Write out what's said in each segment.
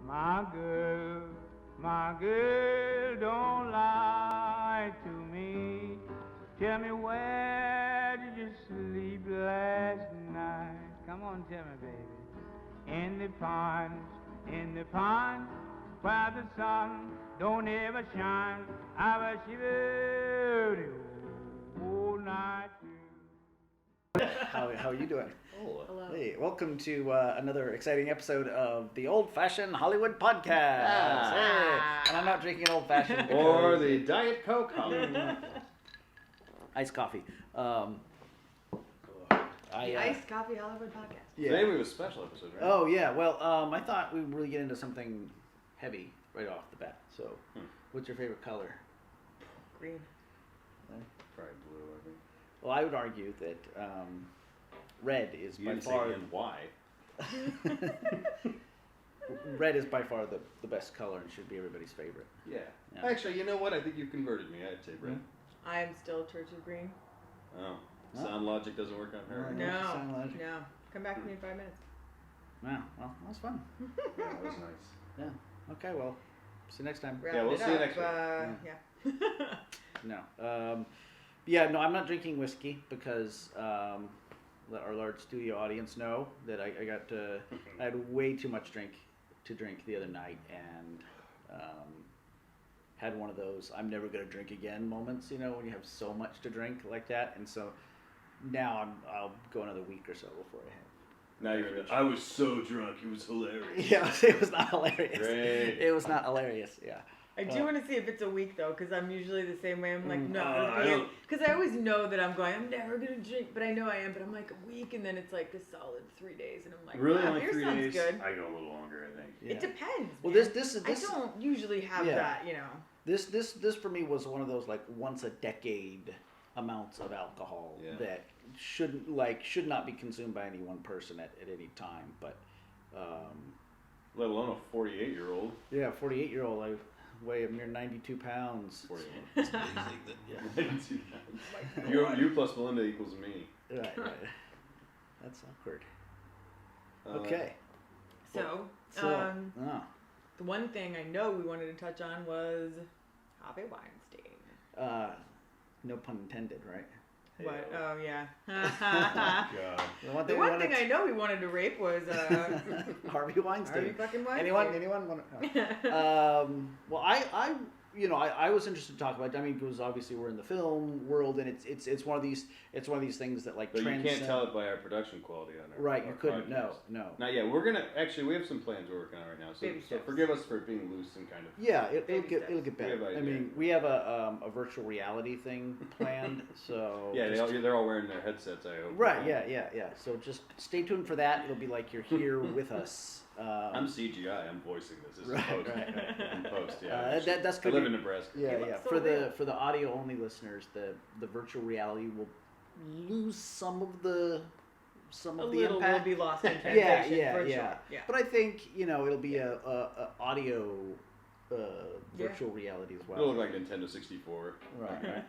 My girl, don't lie to me. Tell me, where did you sleep last night? Come on, tell me, baby. In the pond, where the sun don't ever shine. I was shivered the whole night through. How are you doing? Oh, Hello. Hey, welcome to another exciting episode of the Old Fashioned Hollywood Podcast. Hey, and I'm not drinking an old fashioned or the Diet Coke Hollywood. iced coffee. The Iced Coffee Hollywood Podcast. Yeah. Today we have a special episode, right? Oh yeah. Well, I thought we'd really get into something heavy right off the bat. So, what's your favorite color? Green. Probably blue, I think. Well, I would argue that red is You by didn't far say and why. red is by far the best color and should be everybody's favorite. Yeah. Yeah. Actually, you know what? I think you've converted me. I'd say red. I am still Church of Green. Oh. Huh? Sound logic doesn't work on her. No. No, Sound logic. no. Come back to me in 5 minutes. Wow. Well, that was fun. Yeah, that was nice. Yeah. Okay. Well, see you next time. Wrap we'll it see you up, next week. Yeah. No. Yeah, no, I'm not drinking whiskey because let our large studio audience know that I had way too much to drink the other night and had one of those I'm never going to drink again moments, you know, when you have so much to drink like that. And so now I'll go another week or so before I have. Now you're I was so drunk. It was hilarious. Yeah, it was not hilarious. Great. It was not hilarious, yeah. I do want to see if it's a week though, because I'm usually the same way. I'm like, I no, don't- because I always know that I'm going. I'm never gonna drink, but I know I am. But I'm like a week, and then it's like a solid 3 days, and I'm like, Really, wow, like beer 3 sounds days? good. I go a little longer, I think. Yeah. It depends. Well, man. this I don't usually have Yeah. that, you know. This for me was one of those like once a decade amounts of alcohol Yeah. that should not be consumed by any one person at any time. But Let alone a 48-year-old. yeah, 48-year-old, I weigh a mere 92 pounds. 48. It's amazing that, yeah. you plus Melinda equals me. Right. That's awkward. Uh, Okay. So, So, the one thing I know we wanted to touch on was Harvey Weinstein. No pun intended, right? What? Oh yeah. God. The One thing I know we wanted to rape was Harvey Weinstein. Harvey fucking Weinstein. Anyone want to? Well, I was interested to talk about it. I mean, because obviously we're in the film world, and it's one of these things that like. But you can't tell it by our production quality on our Right, our you couldn't. podcast. No. Not yet. We have some plans we're working on right now. So, Baby so steps. forgive us for being loose and kind of. Yeah, it'll Baby get steps. better. We have I idea. mean, we have a virtual reality thing planned, so Yeah, they're all wearing their headsets. I hope. right. Yeah. So just stay tuned for that. It'll be like you're here with us. I'm CGI. I'm voicing this. This is Right, post. right. In post. Yeah. That's I good. live in Nebraska. Yeah. So For real. the audio only listeners, the virtual reality will lose some of the a little impact. will be lost in translation. Yeah. for sure. Yeah. But I think it'll be a audio virtual reality as well. It'll look like Nintendo 64. Right.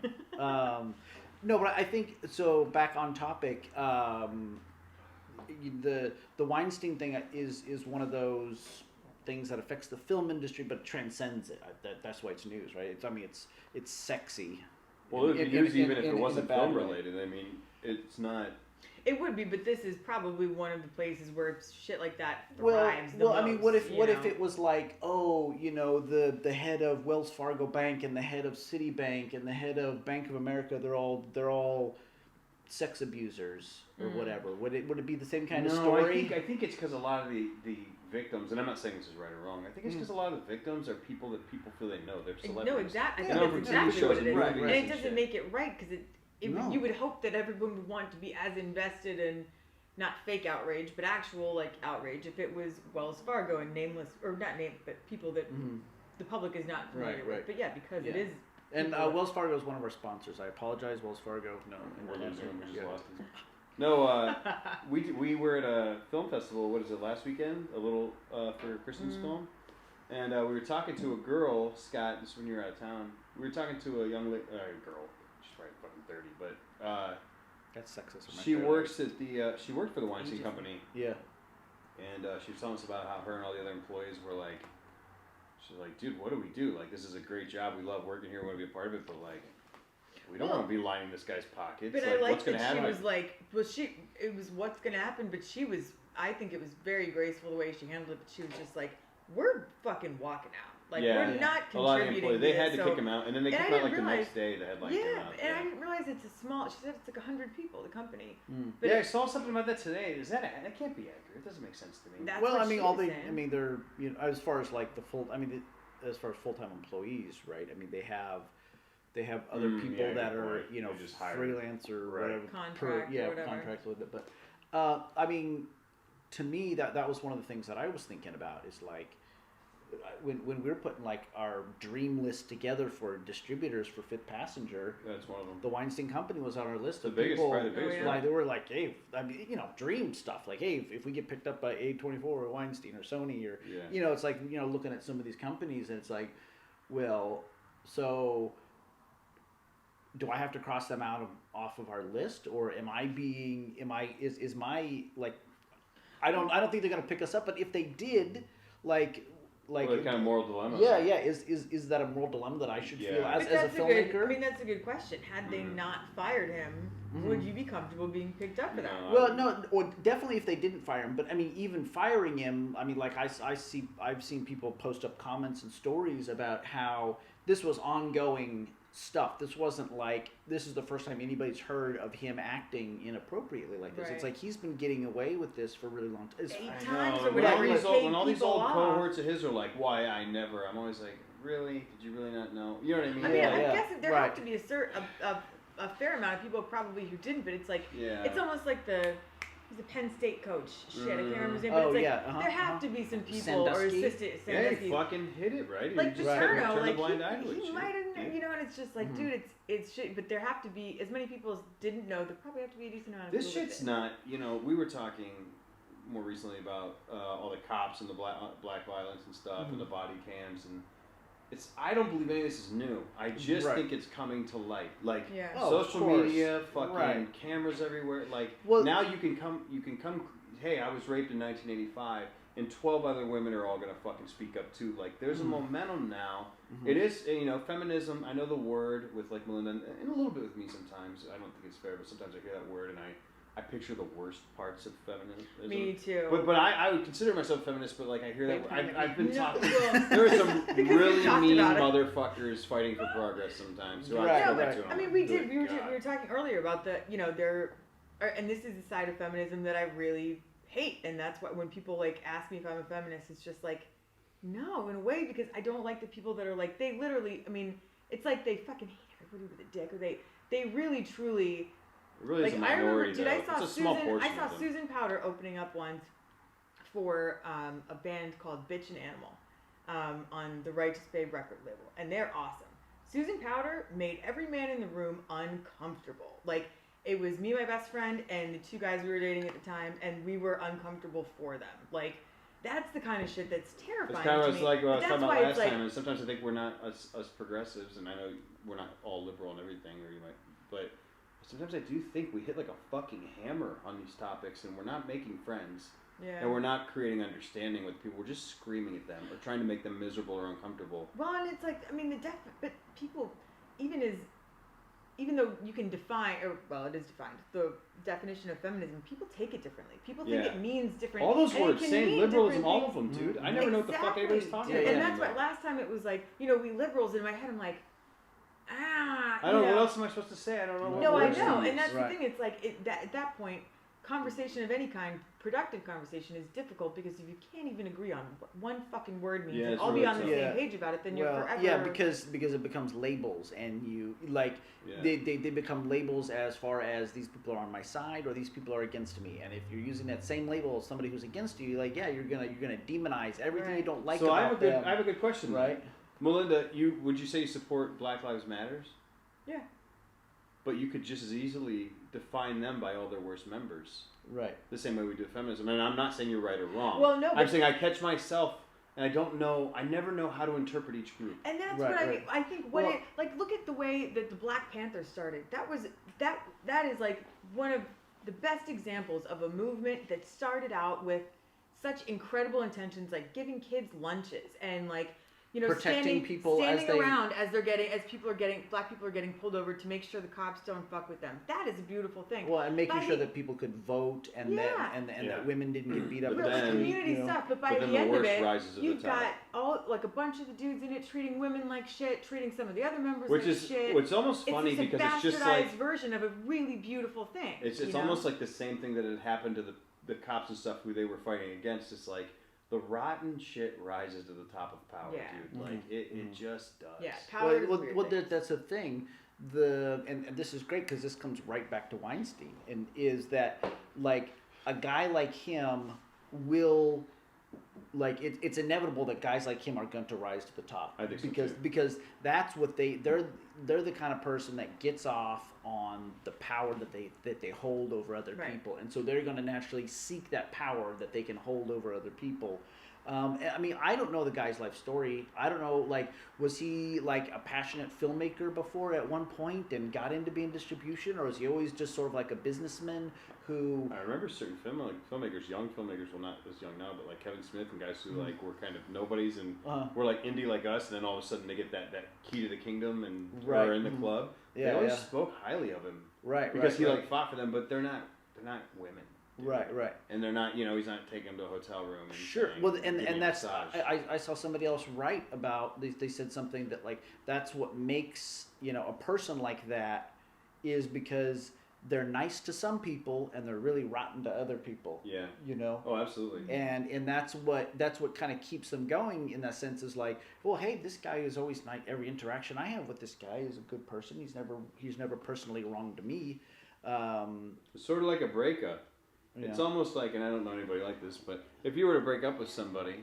No, but I think so. Back on topic, the Weinstein thing is one of those things that affects the film industry, but transcends it. That's why it's news, right? It's sexy. Well, it'd be news even if it in wasn't a bad film way. related. I mean, it's not. It would be, but this is probably one of the places where shit like that Well, thrives the I mean, most, what if you know? it was like, the head of Wells Fargo Bank and the head of Citibank and the head of Bank of America, they're all sex abusers or whatever. Would it be the same kind of story? I think it's because a lot of the victims, and I'm not saying this is right or wrong. I think it's because a lot of the victims are people that people feel they know. They're celebrities. No, exactly. I Yeah. think No, that's from TV exactly shows what and it is. movies And and it doesn't shit. make it right because No. you would hope that everyone would want to be as invested in not fake outrage, but actual like outrage. If it was Wells Fargo and nameless, or not named, but people that the public is not familiar Right. with. But yeah, because it Yeah. is. And people- Wells Fargo is one of our sponsors. I apologize, Wells Fargo. No, We're losing them. We just Yeah. lost them. No, we were at a film festival. What is it? Last weekend, a little for Kristen's film, and we were talking to a girl, Scott. This is when you were out of town. We were talking to a young girl. She's probably fucking 30, but That's sexist. she works at the. She worked for the Weinstein Ages. Company, Yeah. and she was telling us about how her and all the other employees were like, she's like, dude, what do we do? Like, this is a great job. We love working here. We want to be a part of it, but like, we don't want to be lining this guy's pockets. But like, I like what's gonna that happen? she was like, it was what's gonna happen, but I think it was very graceful the way she handled it, but she was just like, we're fucking walking out. Like, we're not a lot of contributing employees, they to had this, to kick him out, and then they kicked him out like the next day. The headline came out. And I didn't realize it's a small. She said it's like 100 people, the company. But I saw something about that today. That can't be accurate? It doesn't make sense to me. That's well, what I mean, she all was they, saying. I mean, they're, you know, as far as like as far as full-time employees, right? I mean, they have other people that are, you know, just hired. freelance or whatever, Contract or whatever. contract a little bit. But I mean, to me, that was one of the things that I was thinking about is like, when we were putting like our dream list together for distributors for Fifth Passenger, That's one of them. the Weinstein Company was on our list The of biggest, people. probably the biggest Like they were like, hey, I mean, you know, dream stuff. Like, hey, if we get picked up by A24 or Weinstein or Sony or, you know, it's like, you know, looking at some of these companies and it's like, well, so do I have to cross them off of our list, or is my like, I don't think they're gonna pick us up, but if they did, like well, kind of moral dilemma. Yeah. Is that a moral dilemma that I should feel as a filmmaker? I mean, that's a good question. Had they not fired him, would you be comfortable being picked up for that? Well, no, or definitely if they didn't fire him. But I mean, even firing him, I mean, like I've seen people post up comments and stories about how this was ongoing stuff. This wasn't like this is the first time anybody's heard of him acting inappropriately like this. Right. It's like he's been getting away with this for a really long time. 8 times or When whatever. when all these old cohorts of his are like, why I never, I'm always like, really? Did you really not know? You know what I mean? I mean, Yeah, I yeah. guess there have to be a fair amount of people probably who didn't, but it's like it's almost like he's a Penn State coach. Shit, I can't remember his name, but it's like there have to be some people or assistant. Yeah, he fucking hit it right. Like Paterno, like he shit. might have, you know, and it's just like, dude, it's shit. But there have to be as many people as didn't know. There probably have to be a decent amount of This people. shit's not, you know, we were talking more recently about all the cops and the black violence and stuff and the body cams and I don't believe any of this is new. I just think it's coming to light. Like social media, fucking cameras everywhere. Like now you can come. Hey, I was raped in 1985, and 12 other women are all gonna fucking speak up too. Like there's a momentum now. It is, you know, feminism. I know the word with like Melinda, and a little bit with me sometimes. I don't think it's fair, but sometimes I hear that word and I picture the worst parts of feminism. Me too. But I would consider myself feminist, but like I hear that I've been talking. Well, There are some really mean about it. motherfuckers fighting for progress sometimes. So Right, I right. to them. I mean, we were talking earlier about the, you know, and this is the side of feminism that I really hate, and that's why when people like ask me if I'm a feminist, it's just like, no, in a way, because I don't like the people that are like, they literally, I mean, it's like they fucking hate everybody with a dick, or they really truly. It really Like is a I remember, minority, dude, I though. saw It's a small Susan. portion I saw of them. Susan Powder opening up once for a band called Bitch and Animal on the Righteous Babe record label, and they're awesome. Susan Powder made every man in the room uncomfortable. Like it was me, and my best friend, and the 2 guys we were dating at the time, and we were uncomfortable for them. Like that's the kind of shit that's terrifying. It's kind of to me. like what I was But talking that's about why last it's time, and sometimes I think we're not us progressives, and I know we're not all liberal and everything, or you might, but sometimes I do think we hit like a fucking hammer on these topics, and we're not making friends, and we're not creating understanding with people. We're just screaming at them or trying to make them miserable or uncomfortable. Well, and it's like, I mean, but people, even though you can define, or well, it is defined, the definition of feminism, people take it differently. People think it means different. All those and words, it can same mean liberalism, different all of things. them, dude. I never know what the fuck everybody's talking about. And that's anymore. why last time it was like, you know, we liberals, in my head I'm like, I don't know. What else am I supposed to say? I don't know. No, what I words to know, use. and that's the thing. It's like at that point, conversation of any kind, productive conversation, is difficult because if you can't even agree on what one fucking word means, and all be on the same page about it, then you're forever. Yeah, because it becomes labels, and you like they become labels as far as these people are on my side or these people are against me, and if you're using that same label as somebody who's against you, like you're gonna demonize everything you don't like. So about them. I have a good question, right? Melinda, would you say you support Black Lives Matters? Yeah. But you could just as easily define them by all their worst members. Right. The same way we do feminism. And I'm not saying you're right or wrong. Well, no. I'm saying I catch myself and I never know how to interpret each group. And that's what I think look at the way that the Black Panther started. That is like one of the best examples of a movement that started out with such incredible intentions, like giving kids lunches and like, you know, Protecting people as standing they- around as black people are getting pulled over to make sure the cops don't fuck with them. That is a beautiful thing. Well, and making By sure the- that people could vote and Yeah. that women didn't get beat up But in the Real then- street, community you know. stuff, but by But the then the end of worst it, rises to the you've top. got all like a bunch of the dudes in it treating women like shit, treating some of the other members Which like is shit. it's almost funny it's because a it's just bastardized like version of a really beautiful thing. it's you know? almost like the same thing that had happened to the cops and stuff who they were fighting against. It's like the rotten shit rises to the top of power, Yeah. dude. Like it just does. Yeah, power is a Well, weird well, thing. that's the thing. And this is great because this comes right back to Weinstein, and is that like a guy like him will, like it's inevitable that guys like him are going to rise to the top. I think so, because too. because that's what they're the kind of person that gets off on the power that they hold over other Right. people, and so they're going to naturally seek that power that they can hold over other people. I mean, I don't know the guy's life story. I don't know, like, was he like a passionate filmmaker before at one point and got into being distribution, or was he always just sort of like a businessman who? I remember certain filmmakers, young filmmakers, well not as young now, but like Kevin Smith and guys who like were kind of nobodies and were like indie like us, and then all of a sudden they get that key to the kingdom and Right. are in the club. Yeah, they always yeah. spoke highly of him Right, because right, he right. like fought for them, but they're not women. Right, right. And they're not, he's not taking them to a hotel room. And Sure. saying, Well, "Give me a and that's massage." I saw somebody else write about. They said something that like that's what makes a person like that is because they're nice to some people and they're really rotten to other people. Yeah. You know. Oh, absolutely. And that's what kind of keeps them going in that sense is like, well, hey, this guy is always nice. Every interaction I have with this guy is a good person. He's never personally wronged me. It's sort of like a breakup. It's almost like, and I don't know anybody like this, but if you were to break up with somebody,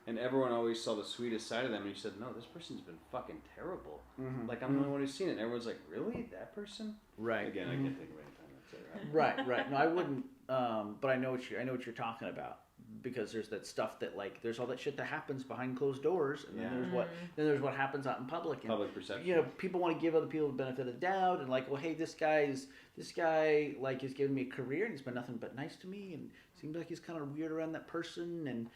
and everyone always saw the sweetest side of them, and you said, no, this person's been fucking terrible. Like, I'm the only one who's seen it. And everyone's like, really? That person? Right. Again, I can't think of any time I'd say that. Right. No, I wouldn't. But I know what you're talking about because there's that stuff that like there's all that shit that happens behind closed doors, and then there's what happens out in public. And, Public perception. People want to give other people the benefit of the doubt, and like, well, hey, this guy like is giving me a career, and he's been nothing but nice to me, and seems like he's kind of weird around that person, and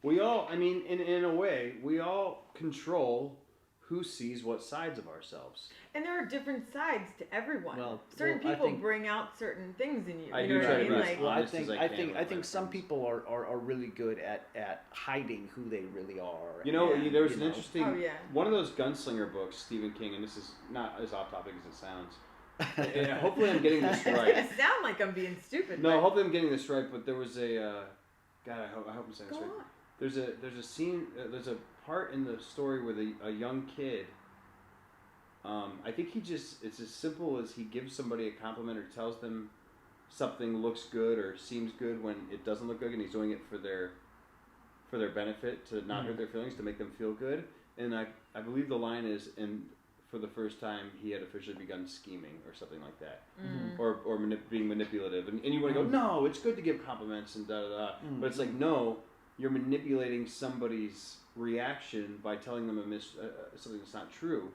We all, I mean, in a way, we all control who sees what sides of ourselves. And there are different sides to everyone. Well, certain I people think- bring out certain things in you. I you do know what try I to mean? be Like, well, I honest think as I I can think with I my think some friends. people are really good at hiding who they really are. There was and, an interesting, Oh, yeah. one of those gunslinger books, Stephen King, and this is not as off topic as it sounds. And hopefully I'm getting this it's right. gonna sound like I'm being stupid. No, but hopefully I'm getting this right, but there was a, God, I hope I'm saying this go right. on. There's a scene, there's a part in the story where a young kid, I think it's as simple as he gives somebody a compliment or tells them something looks good or seems good when it doesn't look good, and he's doing it for their benefit, to not hurt their feelings, to make them feel good. And I believe the line is, and for the first time he had officially begun scheming or something like that, or being manipulative. And you want to go, no, it's good to give compliments and da da da, but it's like, no, you're manipulating somebody's reaction by telling them something that's not true.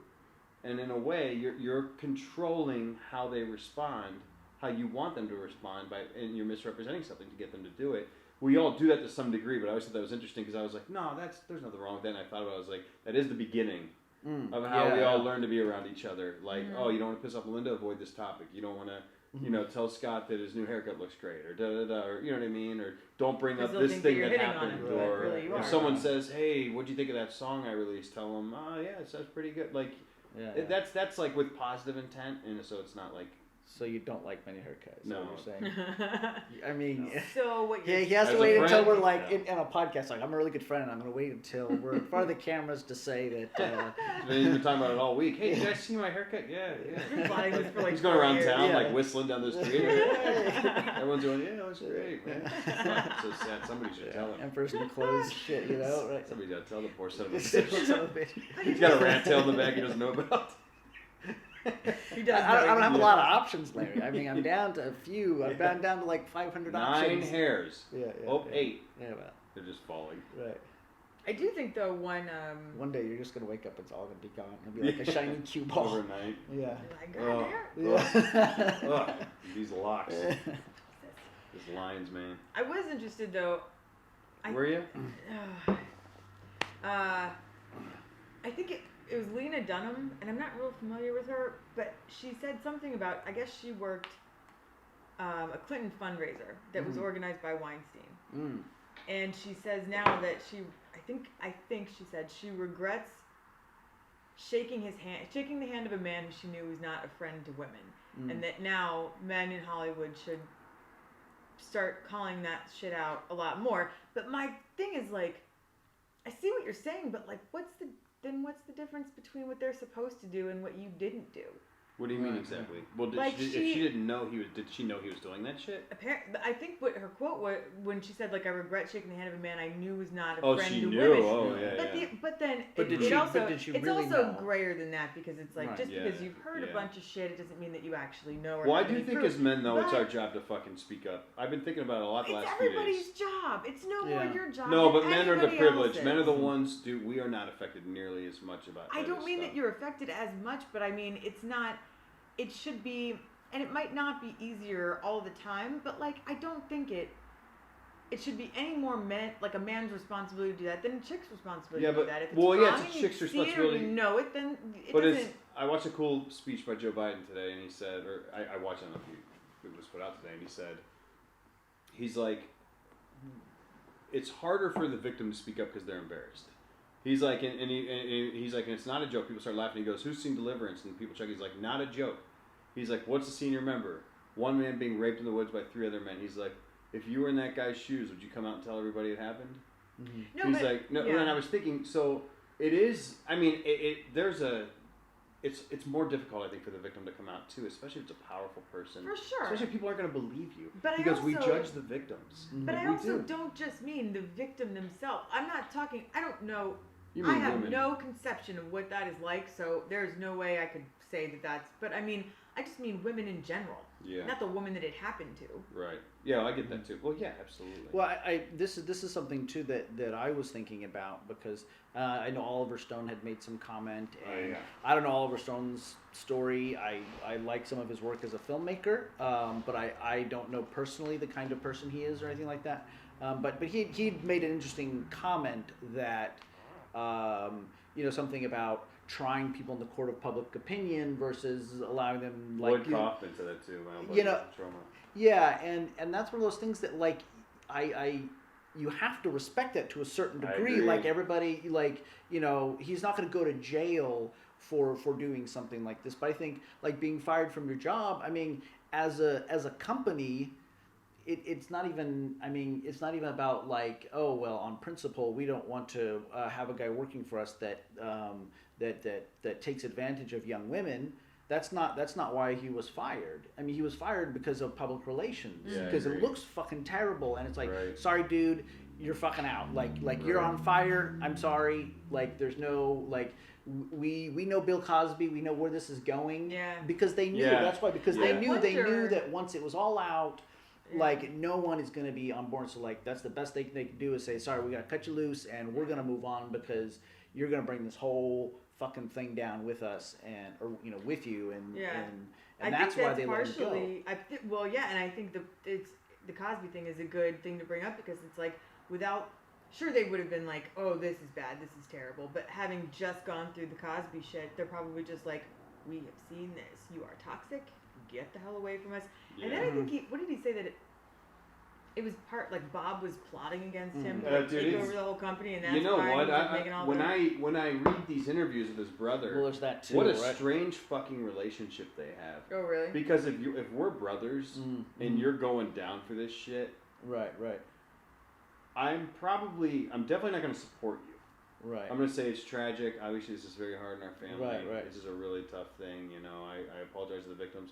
And in a way, you're controlling how they respond, how you want them to respond, and you're misrepresenting something to get them to do it. We all do that to some degree, but I always thought that was interesting because I was like, no, there's nothing wrong with that. And I thought about it, I was like, that is the beginning of how we all learn to be around each other. Like, oh, you don't want to piss off Melinda, avoid this topic. You don't want to, tell Scott that his new haircut looks great, or da da da, or you know what I mean, or don't bring up Because this they'll think thing that that you're hitting on happened, him, but or really you if are. someone says, hey, what'd you think of that song I released? Tell them, oh yeah, it sounds pretty good. Like. That's like with positive intent, and so it's not like. So you don't like many haircuts? No. Is what you're saying. I mean, So what? he has As to a wait until friend, we're like yeah. in a podcast. Like, I'm a really good friend, and I'm going to wait until we're in front of the cameras to say that. He's been talking about it all week. Hey, did I see my haircut? Yeah. You've been plotting this for like He's going 4 around years. town Yeah. like whistling down the street. Everyone's going, yeah, it was great, man. So sad. Somebody should tell him. Emperor's new clothes, shit, right? Somebody's got to tell the poor son of a Son bitch. of a bitch. He's got a rat tail in the back he doesn't know about. He does. I don't have a Yeah. lot of options, Larry. I mean, I'm down to a few. I've gone down to like 500 9 options. hairs. Yeah. Oh, 8. Yeah, well, They're just falling. right. I do think though One day you're just gonna wake up, it's all gonna be gone. It'll be like a shiny cue ball. Overnight. Yeah. like, Oh. God, Yeah. Ugh, these locks. Those lines, man. I was interested though. Were you? I think it was Lena Dunham, and I'm not real familiar with her, but she said something about, I guess she worked a Clinton fundraiser that was organized by Weinstein. And she says now that I think she said she regrets shaking the hand of a man who she knew was not a friend to women. And that now men in Hollywood should start calling that shit out a lot more. But my thing is, like, I see what you're saying, but like, what's the difference between what they're supposed to do and what you didn't do? What do you mean exactly? Well, if she didn't know did she know he was doing that shit? Apparently, I think what her quote was when she said, like, I regret shaking the hand of a man I knew was not a friend to she knew. women. Oh, yeah. But then it's also grayer than that, because it's like, just because you've heard a bunch of shit, it doesn't mean that you actually know. Or well, I do think as men, though, it's our job to fucking speak up. I've been thinking about it a lot the last few days. It's everybody's job. It's no more your job. No, but men are the privileged. Else's. Men are the ones. We are not affected nearly as much about. I don't mean that you're affected as much, but I mean it's not. It should be, and it might not be easier all the time, but like I don't think it should be any more like a man's responsibility to do that than a chick's responsibility to do that. If it's wrong it's a chick's responsibility. It or you know it, then it but doesn't. I watched a cool speech by Joe Biden today, and he said, or I watched it, I don't know if it was put out today, and he said, he's like, it's harder for the victim to speak up because they're embarrassed. He's like, he's like, and it's not a joke. People start laughing. He goes, "Who's seen Deliverance?" And people check. He's like, "Not a joke." He's like, "What's the scene you remember? One man being raped in the woods by 3 other men." He's like, "If you were in that guy's shoes, would you come out and tell everybody it happened?" No, he's like, "No." And I was thinking, so it is. I mean, it's more difficult, I think, for the victim to come out too, especially if it's a powerful person. For sure. Especially if people aren't going to believe you, but because we judge the victims. But I also don't just mean the victim themselves. I'm not talking. I don't know. You mean I have women. no conception of what that is like, so there's no way I could say that that's. But I mean, I just mean women in general. Yeah. Not the woman that it happened to. Right. Yeah, I get that too. Well, yeah, absolutely. Well, this is something too that I was thinking about, because I know Oliver Stone had made some comment, and I don't know Oliver Stone's story. I like some of his work as a filmmaker, but I don't know personally the kind of person he is or anything like that. But he made an interesting comment that something about trying people in the court of public opinion versus allowing them, like, Lloyd Kaufman said that too. Trauma. Yeah, and that's one of those things that, like, you have to respect that to a certain degree. Like, everybody, like, he's not going to go to jail for doing something like this. But I think, like, being fired from your job, I mean, as a company, it's not even. I mean, it's not even about, like, oh well, on principle, we don't want to have a guy working for us that takes advantage of young women. That's not why he was fired. I mean, he was fired because of public relations. Because it looks fucking terrible, and it's like, sorry, dude, you're fucking out. Like you're on fire. I'm sorry. Like, there's no, like, we know Bill Cosby. We know where this is going. Yeah. Because they knew. That's why. Because they knew that once it was all out, like, no one is going to be on board. So, like, that's the best they can do is say, sorry, we got to cut you loose, and we're going to move on because you're going to bring this whole fucking thing down with us, or with you, and that's why they let him go. And I think the Cosby thing is a good thing to bring up, because it's like, sure, they would have been like, oh, this is bad, this is terrible, but having just gone through the Cosby shit, they're probably just like, we have seen this, you are toxic, get the hell away from us. And then I think what did he say, that it was Bob was plotting against him to take over the whole company, and that's why when I read these interviews with his brother, well, there's that too. What a strange fucking relationship they have. Oh, really? Because if we're brothers and you're going down for this shit, right. I'm definitely not going to support you. Right. I'm going to say it's tragic. Obviously, this is very hard in our family. Right. This is a really tough thing. I apologize to the victims.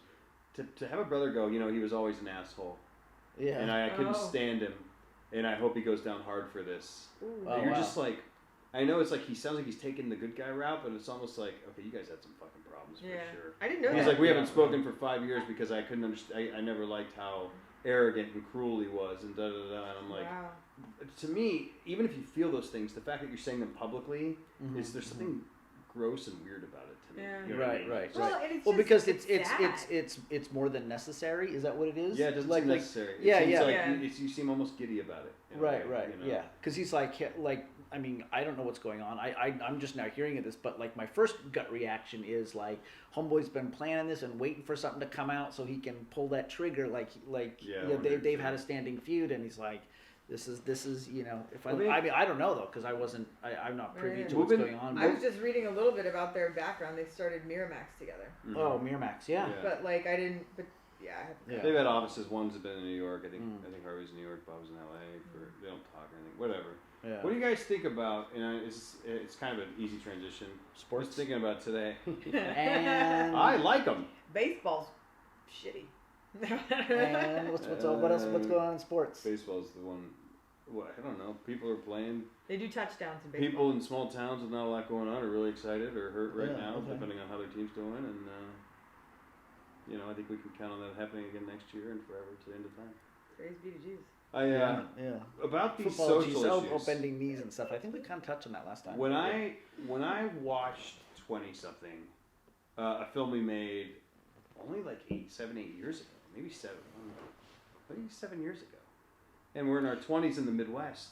To have a brother go, he was always an asshole. Yeah. And I couldn't stand him, and I hope he goes down hard for this. You're just like, I know it's like he sounds like he's taking the good guy route, but it's almost like, okay, you guys had some fucking problems for sure. I didn't know that. He's like, we haven't spoken for 5 years because I couldn't understand. I never liked how arrogant and cruel he was, and and I'm like, to me, even if you feel those things, the fact that you're saying them publicly is there's something gross and weird about it to me. Yeah. You know what I mean? Right. Well, and it's Well, just, because sad. it's more than necessary. Is that what it is? Yeah, it doesn't seem necessary. Yeah, it seems yeah. like Yeah. you seem almost giddy about it. in a Right, way, right, you know? yeah. Because he's like, I mean, I don't know what's going on. I'm just now hearing of this, but like my first gut reaction is like, homeboy's been planning this and waiting for something to come out so he can pull that trigger. They've had a standing feud, and he's like, this is if I mean I don't know though, because I'm not privy to what's going on. I was just reading a little bit about their background. They started Miramax together. Mhm. Oh, Miramax, yeah. But like I didn't. But yeah. They've had offices. One's been in New York. I think Harvey's in New York. Bob's in LA. They don't talk or anything. Whatever. Yeah. What do you guys think about? It's kind of an easy transition. Sports. Just thinking about today. And I like them. Baseball's shitty. and what else? What's going on in sports? Baseball's the one. What I don't know. People are playing. They do touchdowns in baseball. People in small towns with not a lot going on are really excited or hurt right now, okay. depending on how their team's doing. And I think we can count on that happening again next year and forever to the end of time. Praise be to Jesus. About these Football, social issues. bending knees and stuff. I think we kind of touched on that last time. When I watched 20-something, a film we made only like 7, 8 years ago, maybe 7 years ago, and we're in our 20s in the Midwest.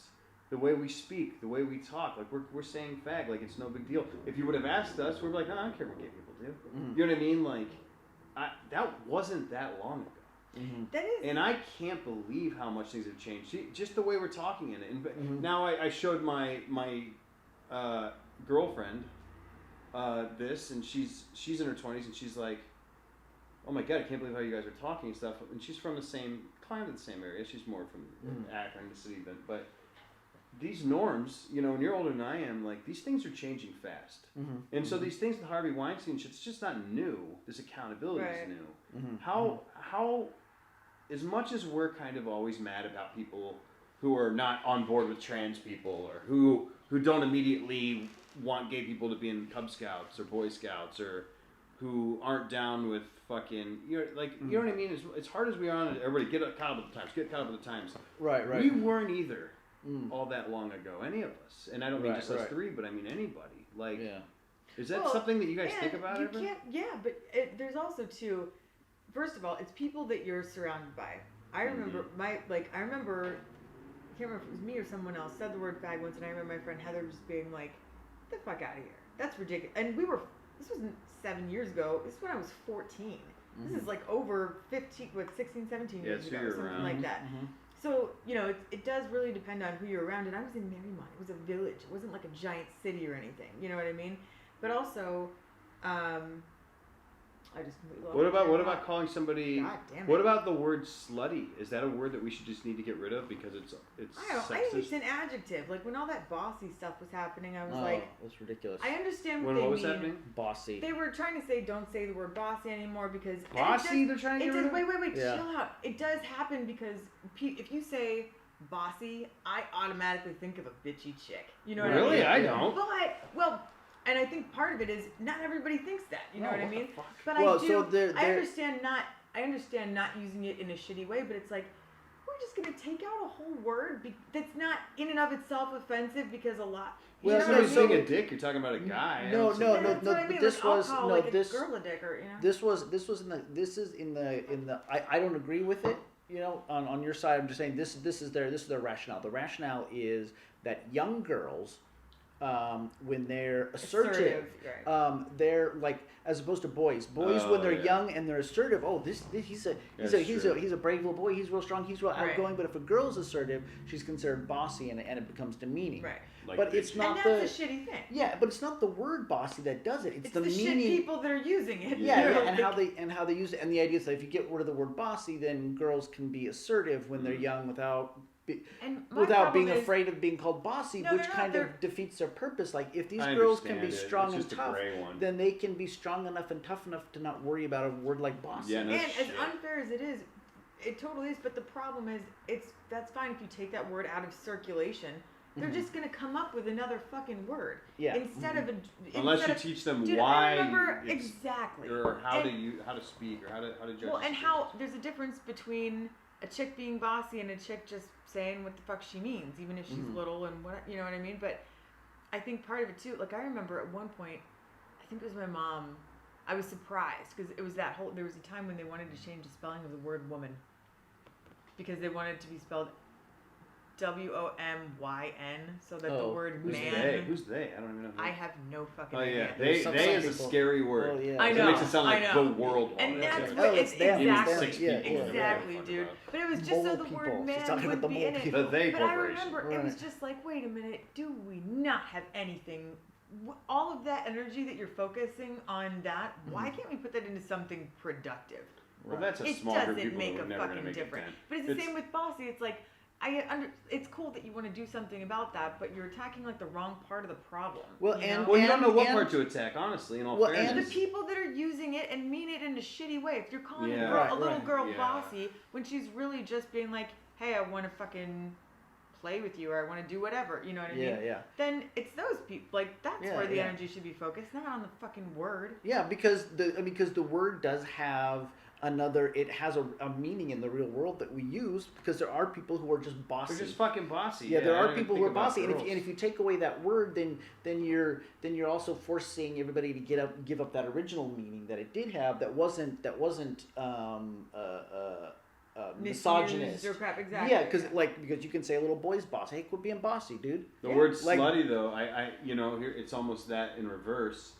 The way we speak, the way we talk, like we're saying fag, like it's no big deal. If you would have asked us, we're like, no, I don't care what gay people do. Mm-hmm. You know what I mean? Like, that wasn't that long ago. Mm-hmm. That is. And I can't believe how much things have changed. Just the way we're talking in it. And now I showed my girlfriend this, and she's in her 20s, and she's like, oh my God, I can't believe how you guys are talking and stuff. And she's from the same area. She's more from Akron, the city, but these norms, when you're older than I am, like these things are changing fast. Mm-hmm. And so these things with Harvey Weinstein shit, it's just not new. This accountability is new. Mm-hmm. How, as much as we're kind of always mad about people who are not on board with trans people or who don't immediately want gay people to be in Cub Scouts or Boy Scouts or who aren't down with fucking, you know what I mean? As hard as we are on it, everybody get caught up with the times. Right. We weren't either all that long ago, any of us. And I don't mean just us three, but I mean anybody. Like, is that something that you guys think about ever? But there's also too, first of all, it's people that you're surrounded by. I remember I can't remember if it was me or someone else said the word fag once, and I remember my friend Heather just being like, "Get the fuck out of here. That's ridiculous." And this wasn't 7 years ago. This is when I was 14. This is like over 16, 17 years ago, something around. like that. So, it does really depend on who you're around. And I was in Marymount. It was a village. It wasn't like a giant city or anything. You know what I mean? But also, I just completely lost What about calling somebody? God damn it. What about the word slutty? Is that a word that we should just need to get rid of because it's I think it's an adjective. Like when all that bossy stuff was happening, I was like, that's ridiculous. I understand what What they was mean. happening? Bossy. They were trying to say don't say the word bossy anymore because Bossy? They're trying to get rid of? Wait, Yeah. chill out. It does happen because if you say bossy, I automatically think of a bitchy chick. You know what I mean? Really? I don't. And I think part of it is not everybody thinks that. You know what I mean? But Well, I do. so they're- I understand not using it in a shitty way, but it's like we're just gonna take out a whole word that's not in and of itself offensive because a lot. Well, Well, no, somebody's saying a dick. You're talking about a guy. No. That's what I mean. But this Like, I'll was call, no. like, a This girl a dick or This is in the. I don't agree with it. On your side, I'm just saying this is their rationale. The rationale is that young girls, when they're assertive, right. they're like as opposed to boys. Boys when they're young and they're assertive. Oh, he's a brave little boy. He's real strong. He's real outgoing. But if a girl's assertive, she's considered bossy, and it becomes demeaning. Right. But it's not and that's a shitty thing. Yeah, but it's not the word bossy that does it. It's the shit meaning. people that are using it. Yeah, and how they use it, and the idea is that if you get rid of the word bossy, then girls can be assertive when they're young without being afraid of being called bossy, which kind of defeats their purpose. Like if these girls can be strong and tough, then they can be strong enough and tough enough to not worry about a word like bossy. Yeah, no and shit. as unfair as it is, it totally is. But the problem is, that's fine if you take that word out of circulation. They're just gonna come up with another fucking word. Yeah. Unless you teach them why. why. I remember exactly. Or how to speak or how to judge. Well, and how there's a difference between a chick being bossy and a chick just saying what the fuck she means, even if she's little and what, you know what I mean. But I think part of it too. Like I remember at one point, think it was my mom. I was surprised because it was there was a time when they wanted to change the spelling of the word woman because they wanted it to be spelled WOMYN, so that the word Who's man. they? Who's they? I don't even know. I have no fucking Oh idea. yeah, they Some is a people- scary word. Well, yeah. I It know. makes it sound like I the know. world. And that's it. what it's them. Even exactly. six people. Yeah. Exactly, Fuck dude. about. But it was just Mole so the people. word She's man talking about would the be mole in it. people. The they But I corporation. remember it was Right. just like, wait a minute, do we not have anything? All of that energy that you're focusing on that, why can't we put that into something productive? Well, that's a It small group of doesn't people make who a are never going to fucking make difference. a dent. But it's the same with bossy. It's like it's cool that you want to do something about that, but you're attacking like the wrong part of the problem. Well, you and- know? Well, you don't know what and- part to attack, honestly. In all Well, fairness. the people that are using it and mean it in a shitty way. If you're calling Yeah. a, girl, Right, a little right. girl Yeah. bossy when she's really just being like, hey, I want to fucking play with you or I want to do whatever, you know what I mean? Yeah. Then it's those people. Like, that's Yeah, where the yeah. energy should be focused, not on the fucking word. Yeah, because the word does have it has a meaning in the real world that we use because there are people who are just bossy. They're just fucking bossy. Yeah, there I are don't even people who think are about bossy, and girls. if you take away that word, then you're also forcing everybody to give up that original meaning that it did have that wasn't misogynist. Misused or crap, exactly. Yeah, because you can say a little boy's boss. Hey, quit being bossy, dude. The Yeah. word Like- slutty, though, I here it's almost that in reverse.